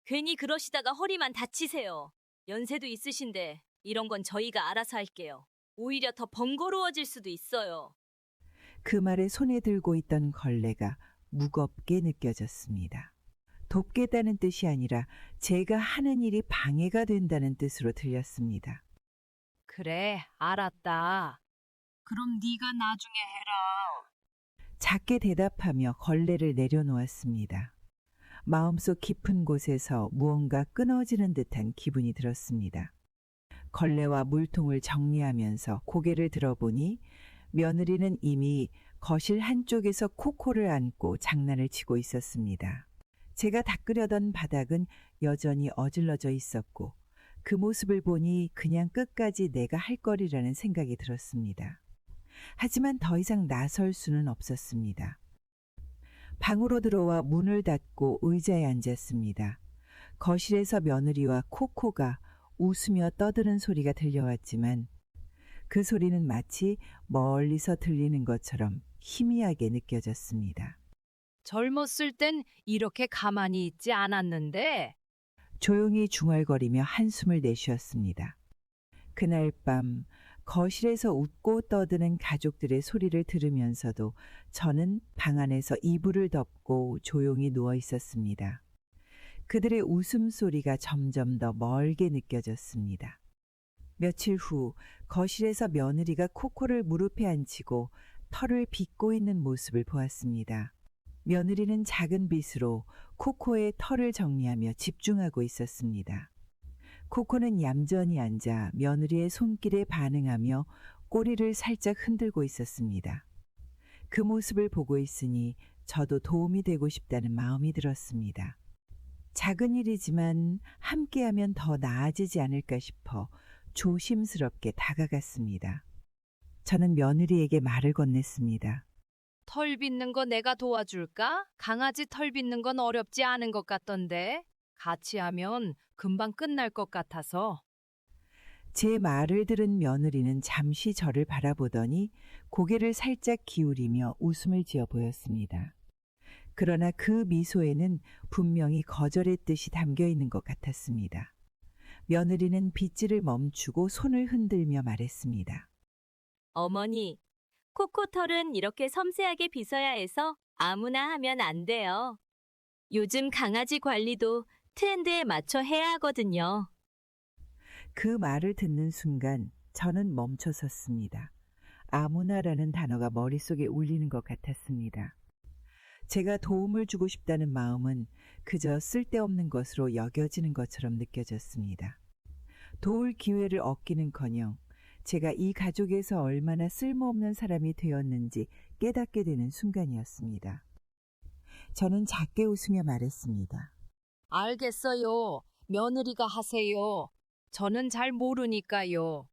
괜히 그러시다가 허리만 다치세요. 연세도 있으신데 이런 건 저희가 알아서 할게요. 오히려 더 번거로워질 수도 있어요. 그 말에 손에 들고 있던 걸레가 무겁게 느껴졌습니다. 돕겠다는 뜻이 아니라 제가 하는 일이 방해가 된다는 뜻으로 들렸습니다. 그래, 알았다. 그럼 네가 나중에 해라. 작게 대답하며 걸레를 내려놓았습니다. 마음속 깊은 곳에서 무언가 끊어지는 듯한 기분이 들었습니다. 걸레와 물통을 정리하면서 고개를 들어보니 며느리는 이미 거실 한쪽에서 코코를 안고 장난을 치고 있었습니다. 제가 닦으려던 바닥은 여전히 어질러져 있었고 그 모습을 보니 그냥 끝까지 내가 할 거리라는 생각이 들었습니다. 하지만 더 이상 나설 수는 없었습니다. 방으로 들어와 문을 닫고 의자에 앉았습니다. 거실에서 며느리와 코코가 웃으며 떠드는 소리가 들려왔지만 그 소리는 마치 멀리서 들리는 것처럼 희미하게 느껴졌습니다. 젊었을 땐 이렇게 가만히 있지 않았는데 조용히 중얼거리며 한숨을 내쉬었습니다. 그날 밤 거실에서 웃고 떠드는 가족들의 소리를 들으면서도 저는 방 안에서 이불을 덮고 조용히 누워 있었습니다. 그들의 웃음소리가 점점 더 멀게 느껴졌습니다. 며칠 후 거실에서 며느리가 코코를 무릎에 앉히고 털을 빗고 있는 모습을 보았습니다. 며느리는 작은 빗으로 코코의 털을 정리하며 집중하고 있었습니다. 코코는 얌전히 앉아 며느리의 손길에 반응하며 꼬리를 살짝 흔들고 있었습니다. 그 모습을 보고 있으니 저도 도움이 되고 싶다는 마음이 들었습니다. 작은 일이지만 함께하면 더 나아지지 않을까 싶어 조심스럽게 다가갔습니다. 저는 며느리에게 말을 건넸습니다. 털 빗는 거 내가 도와줄까? 강아지 털 빗는 건 어렵지 않은 것 같던데. 같이 하면 금방 끝날 것 같아서. 제 말을 들은 며느리는 잠시 저를 바라보더니 고개를 살짝 기울이며 웃음을 지어 보였습니다. 그러나 그 미소에는 분명히 거절의 뜻이 담겨 있는 것 같았습니다. 며느리는 빗질을 멈추고 손을 흔들며 말했습니다. 어머니, 코코털은 이렇게 섬세하게 빗어야 해서 아무나 하면 안 돼요. 요즘 강아지 관리도 트렌드에 맞춰 해야 하거든요. 그 말을 듣는 순간 저는 멈춰 섰습니다. 아무나라는 단어가 머릿속에 울리는 것 같았습니다. 제가 도움을 주고 싶다는 마음은 그저 쓸데없는 것으로 여겨지는 것처럼 느껴졌습니다. 도울 기회를 얻기는커녕 제가 이 가족에서 얼마나 쓸모없는 사람이 되었는지 깨닫게 되는 순간이었습니다. 저는 작게 웃으며 말했습니다. 알겠어요. 며느리가 하세요. 저는 잘 모르니까요.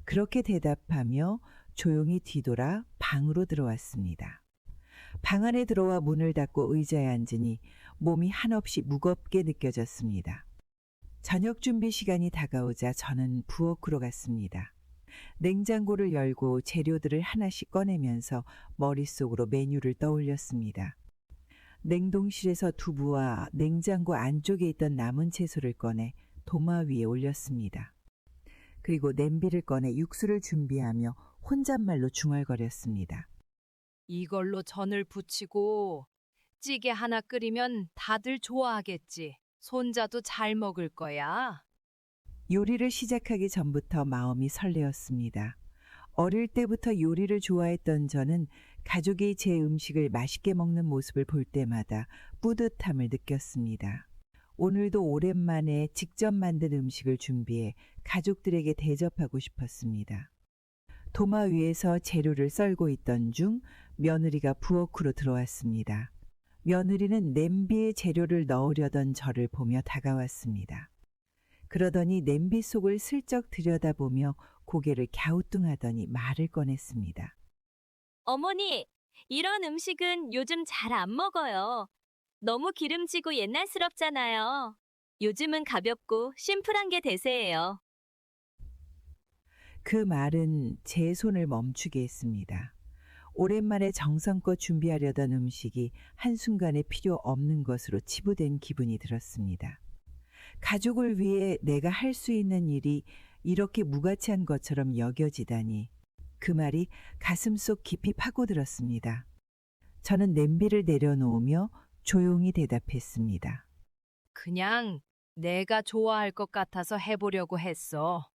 그렇게 대답하며 조용히 뒤돌아 방으로 들어왔습니다. 방 안에 들어와 문을 닫고 의자에 앉으니 몸이 한없이 무겁게 느껴졌습니다. 저녁 준비 시간이 다가오자 저는 부엌으로 갔습니다. 냉장고를 열고 재료들을 하나씩 꺼내면서 머릿속으로 메뉴를 떠올렸습니다. 냉동실에서 두부와 냉장고 안쪽에 있던 남은 채소를 꺼내 도마 위에 올렸습니다. 그리고 냄비를 꺼내 육수를 준비하며 혼잣말로 중얼거렸습니다. 이걸로 전을 부치고 찌개 하나 끓이면 다들 좋아하겠지. 손자도 잘 먹을 거야. 요리를 시작하기 전부터 마음이 설레었습니다. 어릴 때부터 요리를 좋아했던 저는 가족이 제 음식을 맛있게 먹는 모습을 볼 때마다 뿌듯함을 느꼈습니다. 오늘도 오랜만에 직접 만든 음식을 준비해 가족들에게 대접하고 싶었습니다. 도마 위에서 재료를 썰고 있던 중 며느리가 부엌으로 들어왔습니다. 며느리는 냄비에 재료를 넣으려던 저를 보며 다가왔습니다. 그러더니 냄비 속을 슬쩍 들여다보며 고개를 갸우뚱하더니 말을 꺼냈습니다. 어머니, 이런 음식은 요즘 잘 안 먹어요. 너무 기름지고 옛날스럽잖아요. 요즘은 가볍고 심플한 게 대세예요. 그 말은 제 손을 멈추게 했습니다. 오랜만에 정성껏 준비하려던 음식이 한순간에 필요 없는 것으로 치부된 기분이 들었습니다. 가족을 위해 내가 할 수 있는 일이 이렇게 무가치한 것처럼 여겨지다니 그 말이 가슴속 깊이 파고들었습니다. 저는 냄비를 내려놓으며 조용히 대답했습니다. 그냥 내가 좋아할 것 같아서 해보려고 했어.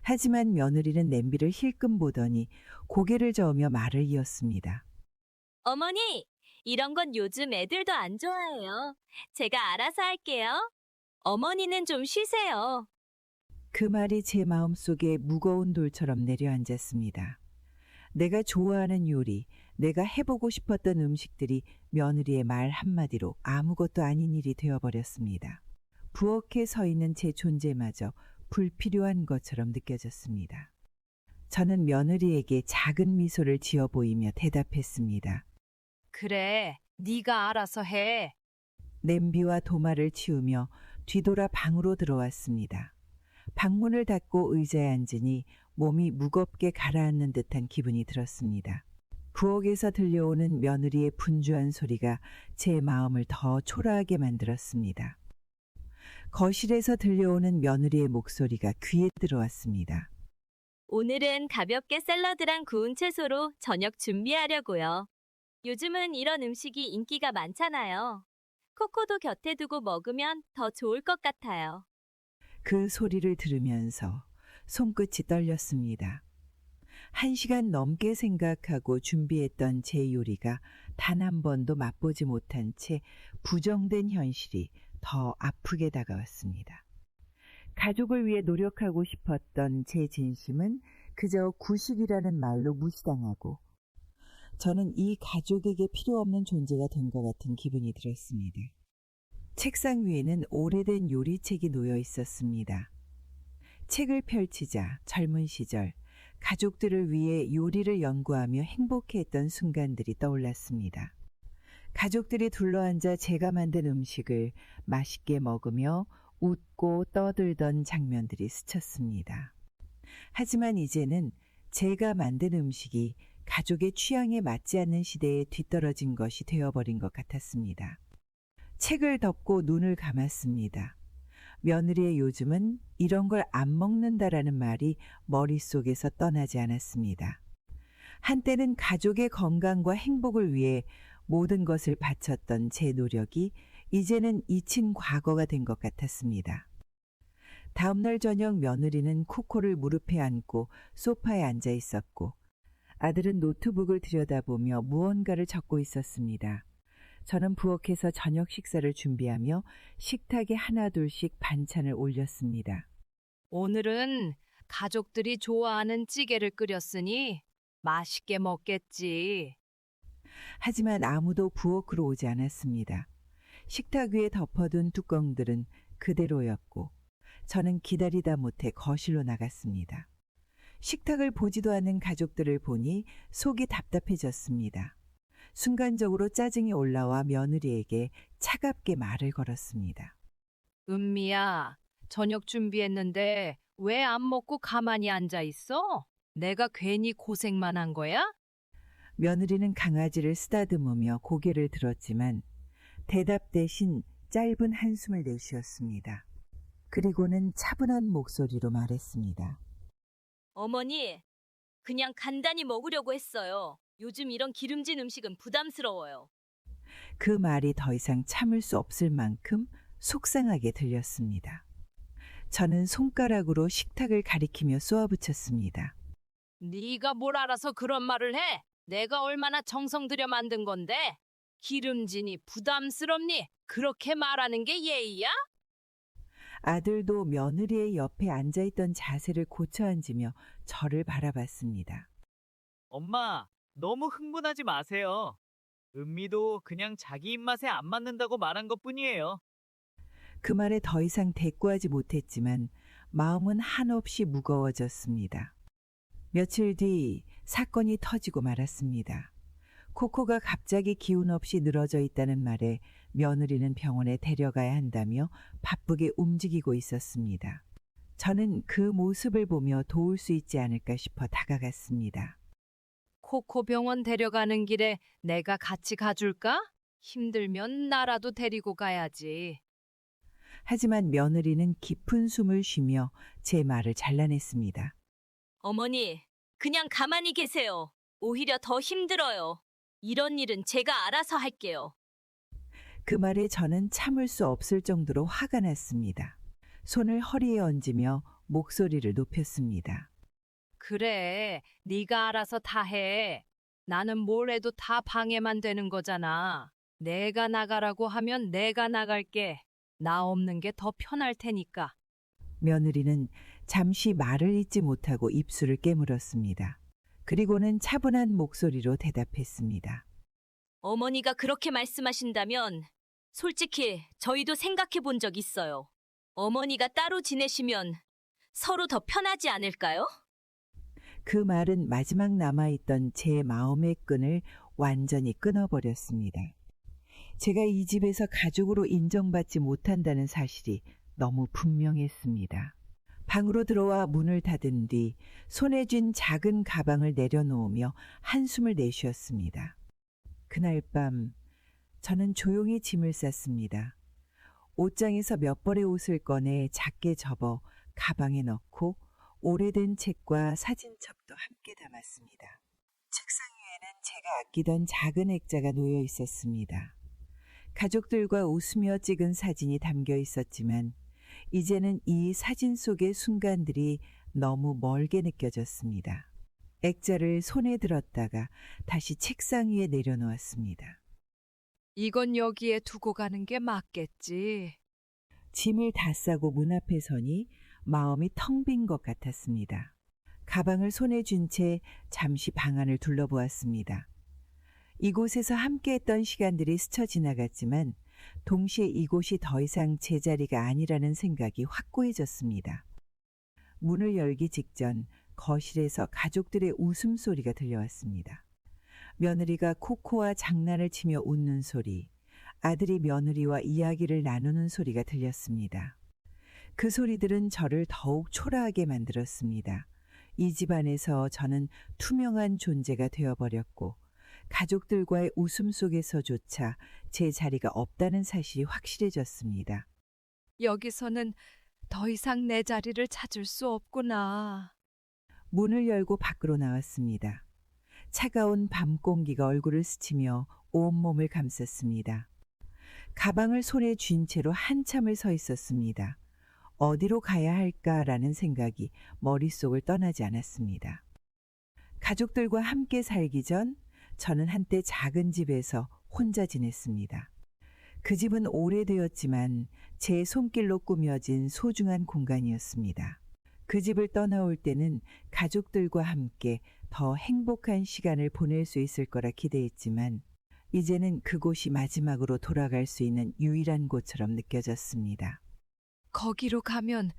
하지만 며느리는 냄비를 힐끔 보더니 고개를 저으며 말을 이었습니다. 어머니, 이런 건 요즘 애들도 안 좋아해요. 제가 알아서 할게요. 어머니는 좀 쉬세요. 그 말이 제 마음속에 무거운 돌처럼 내려앉았습니다. 내가 좋아하는 요리, 내가 해보고 싶었던 음식들이 며느리의 말 한마디로 아무것도 아닌 일이 되어버렸습니다. 부엌에 서 있는 제 존재마저 불필요한 것처럼 느껴졌습니다. 저는 며느리에게 작은 미소를 지어 보이며 대답했습니다. 그래, 네가 알아서 해. 냄비와 도마를 치우며 뒤돌아 방으로 들어왔습니다. 방문을 닫고 의자에 앉으니 몸이 무겁게 가라앉는 듯한 기분이 들었습니다. 부엌에서 들려오는 며느리의 분주한 소리가 제 마음을 더 초라하게 만들었습니다. 거실에서 들려오는 며느리의 목소리가 귀에 들어왔습니다. 오늘은 가볍게 샐러드랑 구운 채소로 저녁 준비하려고요. 요즘은 이런 음식이 인기가 많잖아요. 코코도 곁에 두고 먹으면 더 좋을 것 같아요. 그 소리를 들으면서 손끝이 떨렸습니다. 1시간 넘게 생각하고 준비했던 제 요리가 단 한 번도 맛보지 못한 채 부정된 현실이 더 아프게 다가왔습니다. 가족을 위해 노력하고 싶었던 제 진심은 그저 구식이라는 말로 무시당하고 저는 이 가족에게 필요 없는 존재가 된 것 같은 기분이 들었습니다. 책상 위에는 오래된 요리책이 놓여 있었습니다. 책을 펼치자 젊은 시절 가족들을 위해 요리를 연구하며 행복해했던 순간들이 떠올랐습니다. 가족들이 둘러앉아 제가 만든 음식을 맛있게 먹으며 웃고 떠들던 장면들이 스쳤습니다. 하지만 이제는 제가 만든 음식이 가족의 취향에 맞지 않는 시대에 뒤떨어진 것이 되어버린 것 같았습니다. 책을 덮고 눈을 감았습니다. 며느리의 요즘은 이런 걸 안 먹는다라는 말이 머릿속에서 떠나지 않았습니다. 한때는 가족의 건강과 행복을 위해 모든 것을 바쳤던 제 노력이 이제는 잊힌 과거가 된 것 같았습니다. 다음날 저녁 며느리는 코코를 무릎에 안고 소파에 앉아 있었고 아들은 노트북을 들여다보며 무언가를 적고 있었습니다. 저는 부엌에서 저녁 식사를 준비하며 식탁에 하나둘씩 반찬을 올렸습니다. 오늘은 가족들이 좋아하는 찌개를 끓였으니 맛있게 먹겠지. 하지만 아무도 부엌으로 오지 않았습니다. 식탁 위에 덮어둔 뚜껑들은 그대로였고 저는 기다리다 못해 거실로 나갔습니다. 식탁을 보지도 않는 가족들을 보니 속이 답답해졌습니다. 순간적으로 짜증이 올라와 며느리에게 차갑게 말을 걸었습니다. 은미야, 저녁 준비했는데 왜 안 먹고 가만히 앉아 있어? 내가 괜히 고생만 한 거야? 며느리는 강아지를 쓰다듬으며 고개를 들었지만 대답 대신 짧은 한숨을 내쉬었습니다. 그리고는 차분한 목소리로 말했습니다. 어머니, 그냥 간단히 먹으려고 했어요. 요즘 이런 기름진 음식은 부담스러워요. 그 말이 더 이상 참을 수 없을 만큼 속상하게 들렸습니다. 저는 손가락으로 식탁을 가리키며 쏘아붙였습니다. 네가 뭘 알아서 그런 말을 해? 내가 얼마나 정성 들여 만든 건데? 기름지니 부담스럽니? 그렇게 말하는 게 예의야? 아들도 며느리의 옆에 앉아있던 자세를 고쳐 앉으며 저를 바라봤습니다. 엄마, 너무 흥분하지 마세요. 은미도 그냥 자기 입맛에 안 맞는다고 말한 것뿐이에요. 그 말에 더 이상 대꾸하지 못했지만 마음은 한없이 무거워졌습니다. 며칠 뒤 사건이 터지고 말았습니다. 코코가 갑자기 기운 없이 늘어져 있다는 말에 며느리는 병원에 데려가야 한다며 바쁘게 움직이고 있었습니다. 저는 그 모습을 보며 도울 수 있지 않을까 싶어 다가갔습니다. 코코 병원 데려가는 길에 내가 같이 가줄까? 힘들면 나라도 데리고 가야지. 하지만 며느리는 깊은 숨을 쉬며 제 말을 잘라냈습니다. 어머니, 그냥 가만히 계세요. 오히려 더 힘들어요. 이런 일은 제가 알아서 할게요. 그 말에 저는 참을 수 없을 정도로 화가 났습니다. 손을 허리에 얹으며 목소리를 높였습니다. 그래, 네가 알아서 다 해. 나는 뭘 해도 다 방해만 되는 거잖아. 내가 나가라고 하면 내가 나갈게. 나 없는 게 더 편할 테니까. 며느리는 잠시 말을 잇지 못하고 입술을 깨물었습니다. 그리고는 차분한 목소리로 대답했습니다. 어머니가 그렇게 말씀하신다면 솔직히 저희도 생각해 본 적 있어요. 어머니가 따로 지내시면 서로 더 편하지 않을까요? 그 말은 마지막 남아있던 제 마음의 끈을 완전히 끊어버렸습니다. 제가 이 집에서 가족으로 인정받지 못한다는 사실이 너무 분명했습니다. 방으로 들어와 문을 닫은 뒤 손에 쥔 작은 가방을 내려놓으며 한숨을 내쉬었습니다. 그날 밤 저는 조용히 짐을 쌌습니다. 옷장에서 몇 벌의 옷을 꺼내 작게 접어 가방에 넣고 오래된 책과 사진첩도 함께 담았습니다. 책상 위에는 제가 아끼던 작은 액자가 놓여 있었습니다. 가족들과 웃으며 찍은 사진이 담겨 있었지만 이제는 이 사진 속의 순간들이 너무 멀게 느껴졌습니다. 액자를 손에 들었다가 다시 책상 위에 내려놓았습니다. 이건 여기에 두고 가는 게 맞겠지. 짐을 다 싸고 문 앞에 서니 마음이 텅 빈 것 같았습니다. 가방을 손에 쥔 채 잠시 방 안을 둘러보았습니다. 이곳에서 함께했던 시간들이 스쳐 지나갔지만 동시에 이곳이 더 이상 제 자리가 아니라는 생각이 확고해졌습니다. 문을 열기 직전 거실에서 가족들의 웃음소리가 들려왔습니다. 며느리가 코코와 장난을 치며 웃는 소리, 아들이 며느리와 이야기를 나누는 소리가 들렸습니다. 그 소리들은 저를 더욱 초라하게 만들었습니다. 이 집안에서 저는 투명한 존재가 되어버렸고 가족들과의 웃음 속에서조차 제 자리가 없다는 사실이 확실해졌습니다. 여기서는 더 이상 내 자리를 찾을 수 없구나. 문을 열고 밖으로 나왔습니다. 차가운 밤 공기가 얼굴을 스치며 온몸을 감쌌습니다. 가방을 손에 쥔 채로 한참을 서 있었습니다. 어디로 가야 할까라는 생각이 머릿속을 떠나지 않았습니다. 가족들과 함께 살기 전 저는 한때 작은 집에서 혼자 지냈습니다. 그 집은 오래되었지만 제 손길로 꾸며진 소중한 공간이었습니다. 그 집을 떠나올 때는 가족들과 함께 더 행복한 시간을 보낼 수 있을 거라 기대했지만 이제는 그곳이 마지막으로 돌아갈 수 있는 유일한 곳처럼 느껴졌습니다. 거기로 가면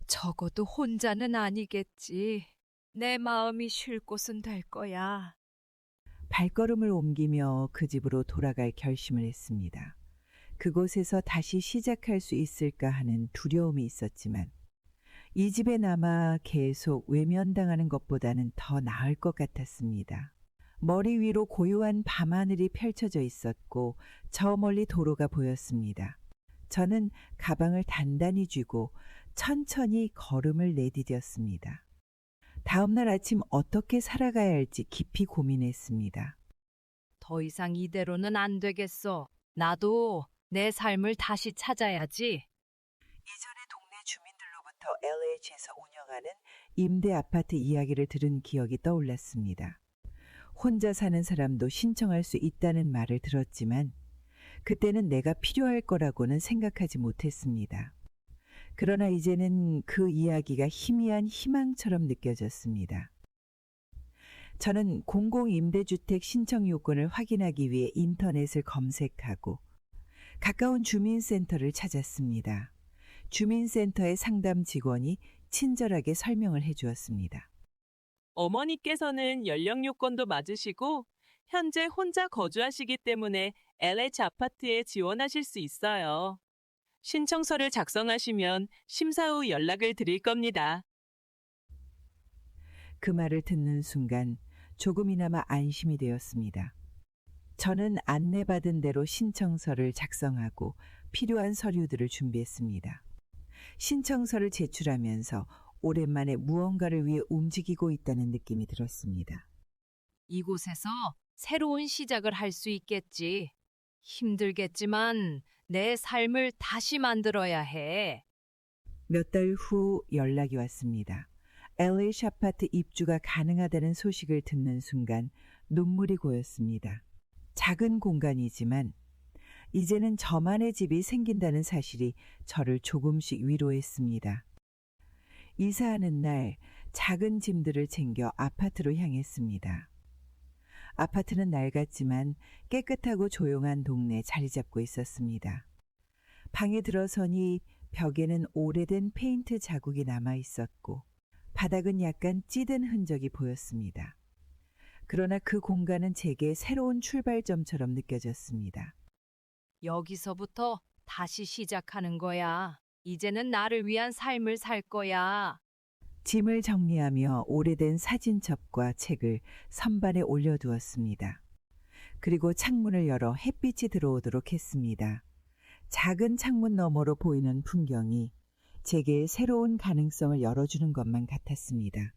적어도 혼자는 아니겠지. 내 마음이 쉴 곳은 될 거야. 발걸음을 옮기며 그 집으로 돌아갈 결심을 했습니다. 그곳에서 다시 시작할 수 있을까 하는 두려움이 있었지만 이 집에 남아 계속 외면당하는 것보다는 더 나을 것 같았습니다. 머리 위로 고요한 밤하늘이 펼쳐져 있었고 저 멀리 도로가 보였습니다. 저는 가방을 단단히 쥐고 천천히 걸음을 내디뎠습니다. 다음 날 아침 어떻게 살아가야 할지 깊이 고민했습니다. 더 이상 이대로는 안 되겠어. 나도 내 삶을 다시 찾아야지. 이전에 동네 주민들로부터 LH에서 운영하는 임대 아파트 이야기를 들은 기억이 떠올랐습니다. 혼자 사는 사람도 신청할 수 있다는 말을 들었지만 그때는 내가 필요할 거라고는 생각하지 못했습니다. 그러나 이제는 그 이야기가 희미한 희망처럼 느껴졌습니다. 저는 공공임대주택 신청 요건을 확인하기 위해 인터넷을 검색하고 가까운 주민센터를 찾았습니다. 주민센터의 상담 직원이 친절하게 설명을 해주었습니다. 어머니께서는 연령 요건도 맞으시고 현재 혼자 거주하시기 때문에 LH 아파트에 지원하실 수 있어요. 신청서를 작성하시면 심사 후 연락을 드릴 겁니다. 그 말을 듣는 순간 조금이나마 안심이 되었습니다. 저는 안내받은 대로 신청서를 작성하고 필요한 서류들을 준비했습니다. 신청서를 제출하면서 오랜만에 무언가를 위해 움직이고 있다는 느낌이 들었습니다. 이곳에서 새로운 시작을 할 수 있겠지. 힘들겠지만 내 삶을 다시 만들어야 해. 몇 달 후 연락이 왔습니다. LH 아파트 입주가 가능하다는 소식을 듣는 순간 눈물이 고였습니다. 작은 공간이지만 이제는 저만의 집이 생긴다는 사실이 저를 조금씩 위로했습니다. 이사하는 날 작은 짐들을 챙겨 아파트로 향했습니다. 아파트는 낡았지만 깨끗하고 조용한 동네에 자리 잡고 있었습니다. 방에 들어서니 벽에는 오래된 페인트 자국이 남아 있었고 바닥은 약간 찌든 흔적이 보였습니다. 그러나 그 공간은 제게 새로운 출발점처럼 느껴졌습니다. 여기서부터 다시 시작하는 거야. 이제는 나를 위한 삶을 살 거야. 짐을 정리하며 오래된 사진첩과 책을 선반에 올려두었습니다. 그리고 창문을 열어 햇빛이 들어오도록 했습니다. 작은 창문 너머로 보이는 풍경이 제게 새로운 가능성을 열어주는 것만 같았습니다.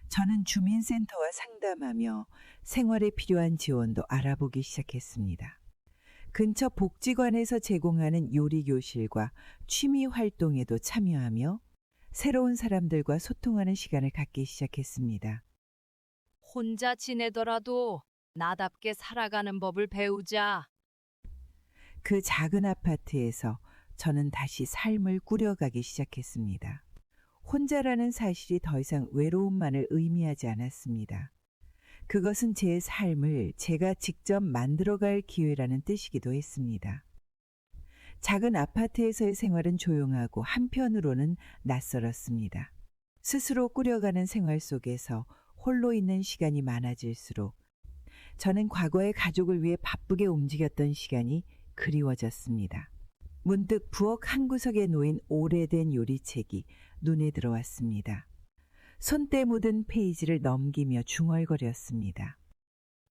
저는 주민센터와 상담하며 생활에 필요한 지원도 알아보기 시작했습니다. 근처 복지관에서 제공하는 요리 교실과 취미 활동에도 참여하며 새로운 사람들과 소통하는 시간을 갖기 시작했습니다. 혼자 지내더라도 나답게 살아가는 법을 배우자. 그 작은 아파트에서 저는 다시 삶을 꾸려가기 시작했습니다. 혼자라는 사실이 더 이상 외로움만을 의미하지 않았습니다. 그것은 제 삶을 제가 직접 만들어갈 기회라는 뜻이기도 했습니다. 작은 아파트에서의 생활은 조용하고 한편으로는 낯설었습니다. 스스로 꾸려가는 생활 속에서 홀로 있는 시간이 많아질수록 저는 과거의 가족을 위해 바쁘게 움직였던 시간이 그리워졌습니다. 문득 부엌 한 구석에 놓인 오래된 요리책이 눈에 들어왔습니다. 손때 묻은 페이지를 넘기며 중얼거렸습니다.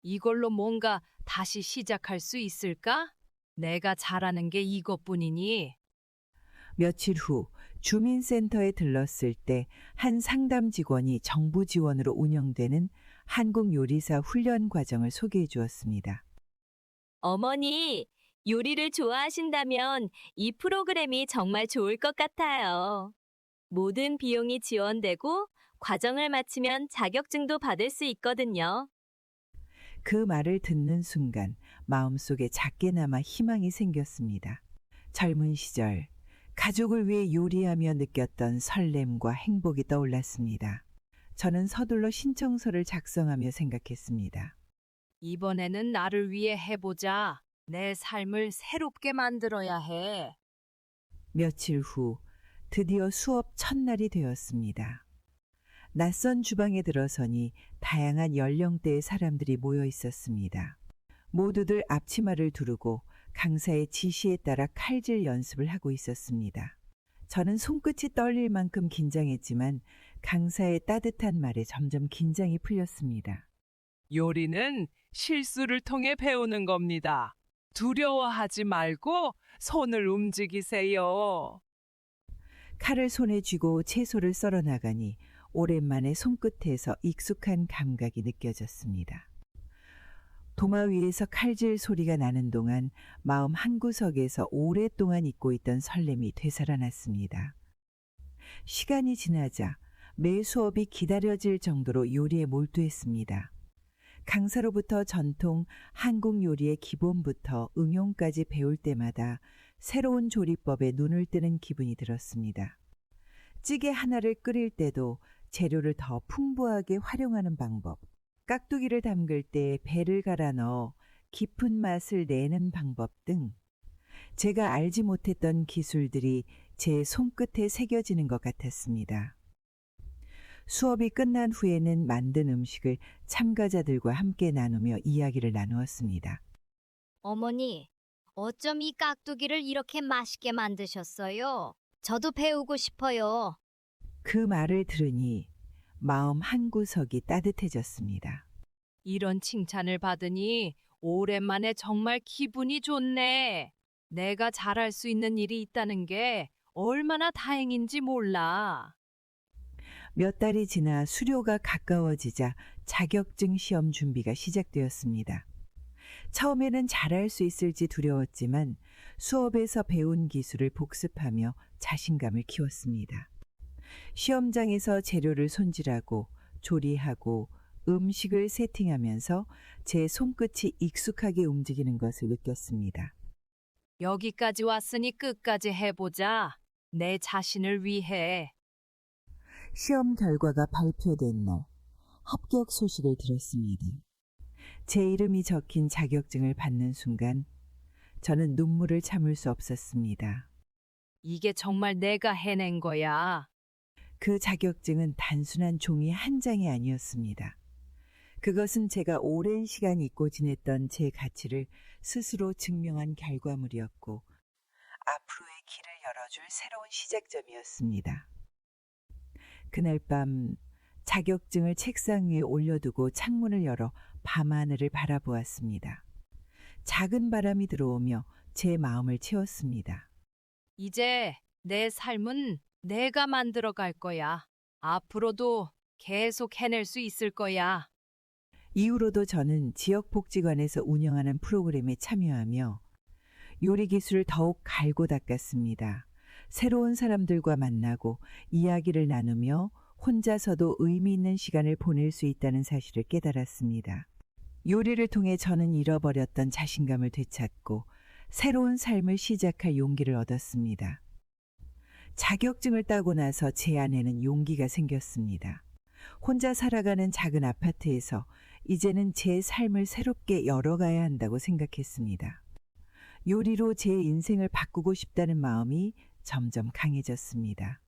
이걸로 뭔가 다시 시작할 수 있을까? 내가 잘하는 게 이것뿐이니. 며칠 후 주민센터에 들렀을 때 한 상담 직원이 정부 지원으로 운영되는 한국 요리사 훈련 과정을 소개해 주었습니다. 어머니, 요리를 좋아하신다면 이 프로그램이 정말 좋을 것 같아요. 모든 비용이 지원되고 과정을 마치면 자격증도 받을 수 있거든요. 그 말을 듣는 순간 마음속에 작게나마 희망이 생겼습니다. 젊은 시절 가족을 위해 요리하며 느꼈던 설렘과 행복이 떠올랐습니다. 저는 서둘러 신청서를 작성하며 생각했습니다. 이번에는 나를 위해 해보자. 내 삶을 새롭게 만들어야 해. 며칠 후 드디어 수업 첫날이 되었습니다. 낯선 주방에 들어서니 다양한 연령대의 사람들이 모여 있었습니다. 모두들 앞치마를 두르고 강사의 지시에 따라 칼질 연습을 하고 있었습니다. 저는 손끝이 떨릴 만큼 긴장했지만 강사의 따뜻한 말에 점점 긴장이 풀렸습니다. 요리는 실수를 통해 배우는 겁니다. 두려워하지 말고 손을 움직이세요. 칼을 손에 쥐고 채소를 썰어 나가니 오랜만에 손끝에서 익숙한 감각이 느껴졌습니다. 도마 위에서 칼질 소리가 나는 동안 마음 한구석에서 오랫동안 잊고 있던 설렘이 되살아났습니다. 시간이 지나자 매 수업이 기다려질 정도로 요리에 몰두했습니다. 강사로부터 전통 한국 요리의 기본부터 응용까지 배울 때마다 새로운 조리법에 눈을 뜨는 기분이 들었습니다. 찌개 하나를 끓일 때도 재료를 더 풍부하게 활용하는 방법, 깍두기를 담글 때 배를 갈아 넣어 깊은 맛을 내는 방법 등 제가 알지 못했던 기술들이 제 손끝에 새겨지는 것 같았습니다. 수업이 끝난 후에는 만든 음식을 참가자들과 함께 나누며 이야기를 나누었습니다. 어머니, 어쩜 이 깍두기를 이렇게 맛있게 만드셨어요? 저도 배우고 싶어요. 그 말을 들으니 마음 한구석이 따뜻해졌습니다. 이런 칭찬을 받으니 오랜만에 정말 기분이 좋네. 내가 잘할 수 있는 일이 있다는 게 얼마나 다행인지 몰라. 몇 달이 지나 수료가 가까워지자 자격증 시험 준비가 시작되었습니다. 처음에는 잘할 수 있을지 두려웠지만 수업에서 배운 기술을 복습하며 자신감을 키웠습니다. 시험장에서 재료를 손질하고 조리하고 음식을 세팅하면서 제 손끝이 익숙하게 움직이는 것을 느꼈습니다. 여기까지 왔으니 끝까지 해보자. 내 자신을 위해. 시험 결과가 발표된 날 합격 소식을 들었습니다. 제 이름이 적힌 자격증을 받는 순간 저는 눈물을 참을 수 없었습니다. 이게 정말 내가 해낸 거야. 그 자격증은 단순한 종이 한 장이 아니었습니다. 그것은 제가 오랜 시간 잊고 지냈던 제 가치를 스스로 증명한 결과물이었고 앞으로의 길을 열어줄 새로운 시작점이었습니다. 그날 밤 자격증을 책상 위에 올려두고 창문을 열어 밤하늘을 바라보았습니다. 작은 바람이 들어오며 제 마음을 채웠습니다. 이제 내 삶은 내가 만들어 갈 거야. 앞으로도 계속 해낼 수 있을 거야. 이후로도 저는 지역복지관에서 운영하는 프로그램에 참여하며 요리 기술을 더욱 갈고 닦았습니다. 새로운 사람들과 만나고 이야기를 나누며 혼자서도 의미 있는 시간을 보낼 수 있다는 사실을 깨달았습니다. 요리를 통해 저는 잃어버렸던 자신감을 되찾고 새로운 삶을 시작할 용기를 얻었습니다. 자격증을 따고 나서 제 안에는 용기가 생겼습니다. 혼자 살아가는 작은 아파트에서 이제는 제 삶을 새롭게 열어가야 한다고 생각했습니다. 요리로 제 인생을 바꾸고 싶다는 마음이 점점 강해졌습니다.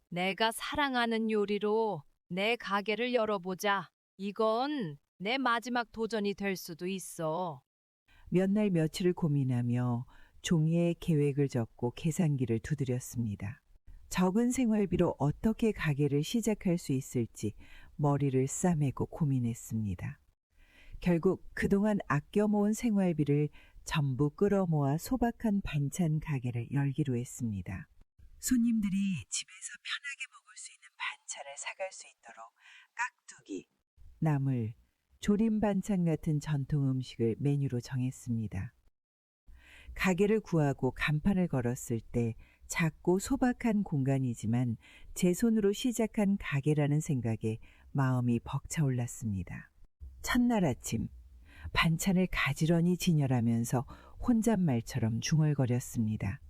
내가 사랑하는 요리로 내 가게를 열어보자. 이건 내 마지막 도전이 될 수도 있어. 몇 날 며칠을 고민하며 종이에 계획을 적고 계산기를 두드렸습니다. 적은 생활비로 어떻게 가게를 시작할 수 있을지 머리를 싸매고 고민했습니다. 결국 그동안 아껴 모은 생활비를 전부 끌어모아 소박한 반찬 가게를 열기로 했습니다. 손님들이 집에서 편하게 먹을 수 있는 반찬을 사갈 수 있도록 깍두기, 나물, 조림 반찬 같은 전통 음식을 메뉴로 정했습니다. 가게를 구하고 간판을 걸었을 때 작고 소박한 공간이지만 제 손으로 시작한 가게라는 생각에 마음이 벅차올랐습니다. 첫날 아침 반찬을 가지런히 진열하면서 혼잣말처럼 중얼거렸습니다.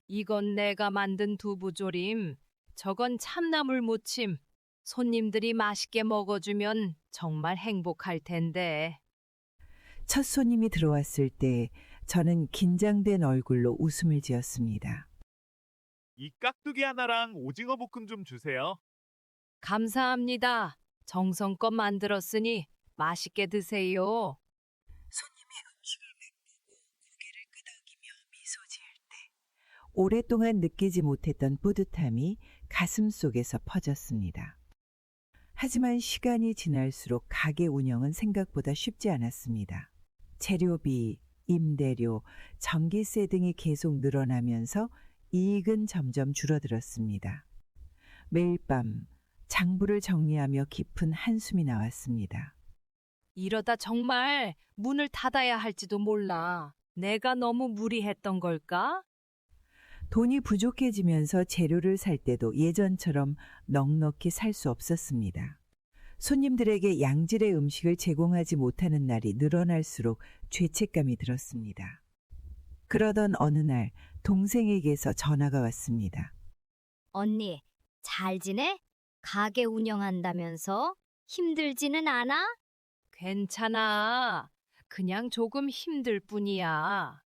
이건 내가 만든 두부조림. 저건 참나물 무침. 손님들이 맛있게 먹어주면 정말 행복할 텐데. 첫 손님이 들어왔을 때 저는 긴장된 얼굴로 웃음을 지었습니다. 이 깍두기 하나랑 오징어 볶음 좀 주세요. 감사합니다. 정성껏 만들었으니 맛있게 드세요. 손님의 음식을 맛보고 고개를 끄덕이며 미소 지을 때 오랫동안 느끼지 못했던 뿌듯함이 가슴 속에서 퍼졌습니다. 하지만 시간이 지날수록 가게 운영은 생각보다 쉽지 않았습니다. 재료비, 임대료, 전기세 등이 계속 늘어나면서 이익은 점점 줄어들었습니다. 매일 밤 장부를 정리하며 깊은 한숨이 나왔습니다. 이러다 정말 문을 닫아야 할지도 몰라. 내가 너무 무리했던 걸까? 돈이 부족해지면서 재료를 살 때도 예전처럼 넉넉히 살 수 없었습니다. 손님들에게 양질의 음식을 제공하지 못하는 날이 늘어날수록 죄책감이 들었습니다. 그러던 어느 날 동생에게서 전화가 왔습니다. 언니, 잘 지내? 가게 운영한다면서? 힘들지는 않아? 괜찮아. 그냥 조금 힘들 뿐이야.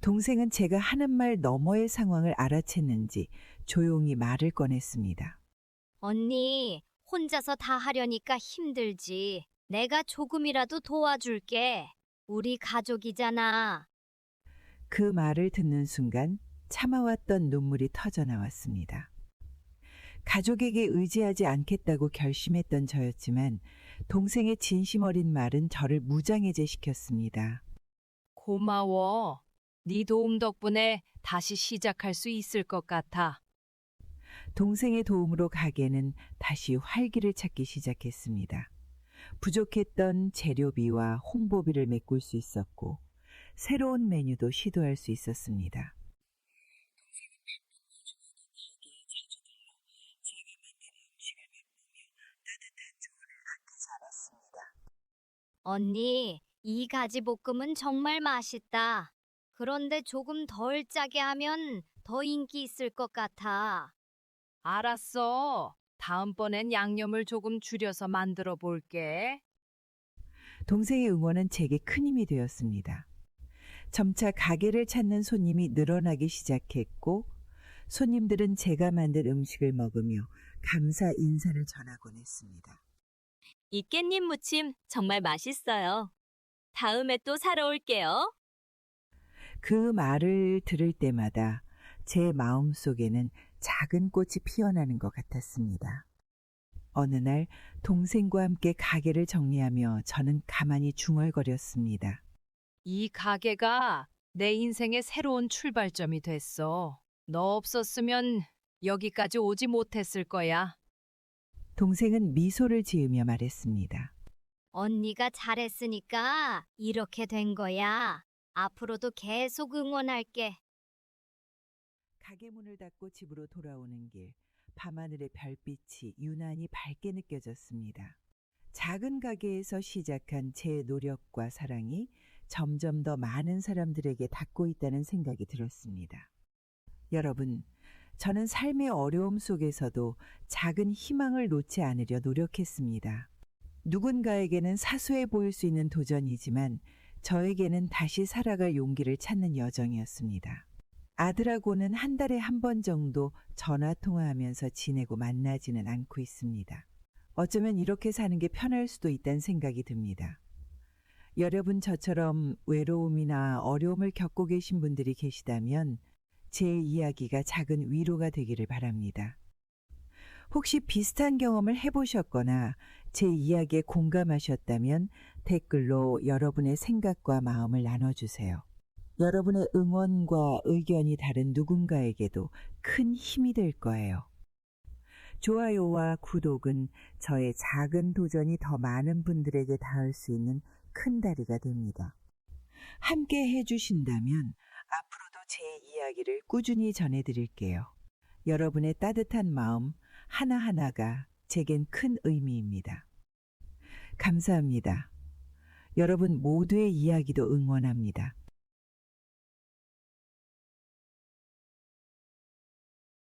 동생은 제가 하는 말 너머의 상황을 알아챘는지 조용히 말을 꺼냈습니다. 언니, 혼자서 다 하려니까 힘들지. 내가 조금이라도 도와줄게. 우리 가족이잖아. 그 말을 듣는 순간 참아왔던 눈물이 터져 나왔습니다. 가족에게 의지하지 않겠다고 결심했던 저였지만 동생의 진심 어린 말은 저를 무장해제시켰습니다. 고마워. 네 도움 덕분에 다시 시작할 수 있을 것 같아. 동생의 도움으로 가게는 다시 활기를 찾기 시작했습니다. 부족했던 재료비와 홍보비를 메꿀 수 있었고 새로운 메뉴도 시도할 수 있었습니다. 언니, 이 가지볶음은 정말 맛있다. 그런데 조금 덜 짜게 하면 더 인기 있을 것 같아. 알았어. 다음번엔 양념을 조금 줄여서 만들어 볼게. 동생의 응원은 제게 큰 힘이 되었습니다. 점차 가게를 찾는 손님이 늘어나기 시작했고 손님들은 제가 만든 음식을 먹으며 감사 인사를 전하곤 했습니다. 이 깻잎 무침 정말 맛있어요. 다음에 또 사러 올게요. 그 말을 들을 때마다 제 마음속에는 작은 꽃이 피어나는 것 같았습니다. 어느 날 동생과 함께 가게를 정리하며 저는 가만히 중얼거렸습니다. 이 가게가 내 인생의 새로운 출발점이 됐어. 너 없었으면 여기까지 오지 못했을 거야. 동생은 미소를 지으며 말했습니다. 언니가 잘했으니까 이렇게 된 거야. 앞으로도 계속 응원할게. 가게 문을 닫고 집으로 돌아오는 길, 밤하늘의 별빛이 유난히 밝게 느껴졌습니다. 작은 가게에서 시작한 제 노력과 사랑이 점점 더 많은 사람들에게 닿고 있다는 생각이 들었습니다. 여러분, 저는 삶의 어려움 속에서도 작은 희망을 놓지 않으려 노력했습니다. 누군가에게는 사소해 보일 수 있는 도전이지만 저에게는 다시 살아갈 용기를 찾는 여정이었습니다. 아들하고는 한 달에 한 번 정도 전화 통화하면서 지내고 만나지는 않고 있습니다. 어쩌면 이렇게 사는 게 편할 수도 있다는 생각이 듭니다. 여러분 저처럼 외로움이나 어려움을 겪고 계신 분들이 계시다면 제 이야기가 작은 위로가 되기를 바랍니다. 혹시 비슷한 경험을 해보셨거나 제 이야기에 공감하셨다면 댓글로 여러분의 생각과 마음을 나눠주세요. 여러분의 응원과 의견이 다른 누군가에게도 큰 힘이 될 거예요. 좋아요와 구독은 저의 작은 도전이 더 많은 분들에게 닿을 수 있는 큰 다리가 됩니다. 함께 해주신다면 앞으로도 제 이야기를 꾸준히 전해드릴게요. 여러분의 따뜻한 마음 하나하나가 제겐 큰 의미입니다. 감사합니다. 여러분 모두의 이야기도 응원합니다.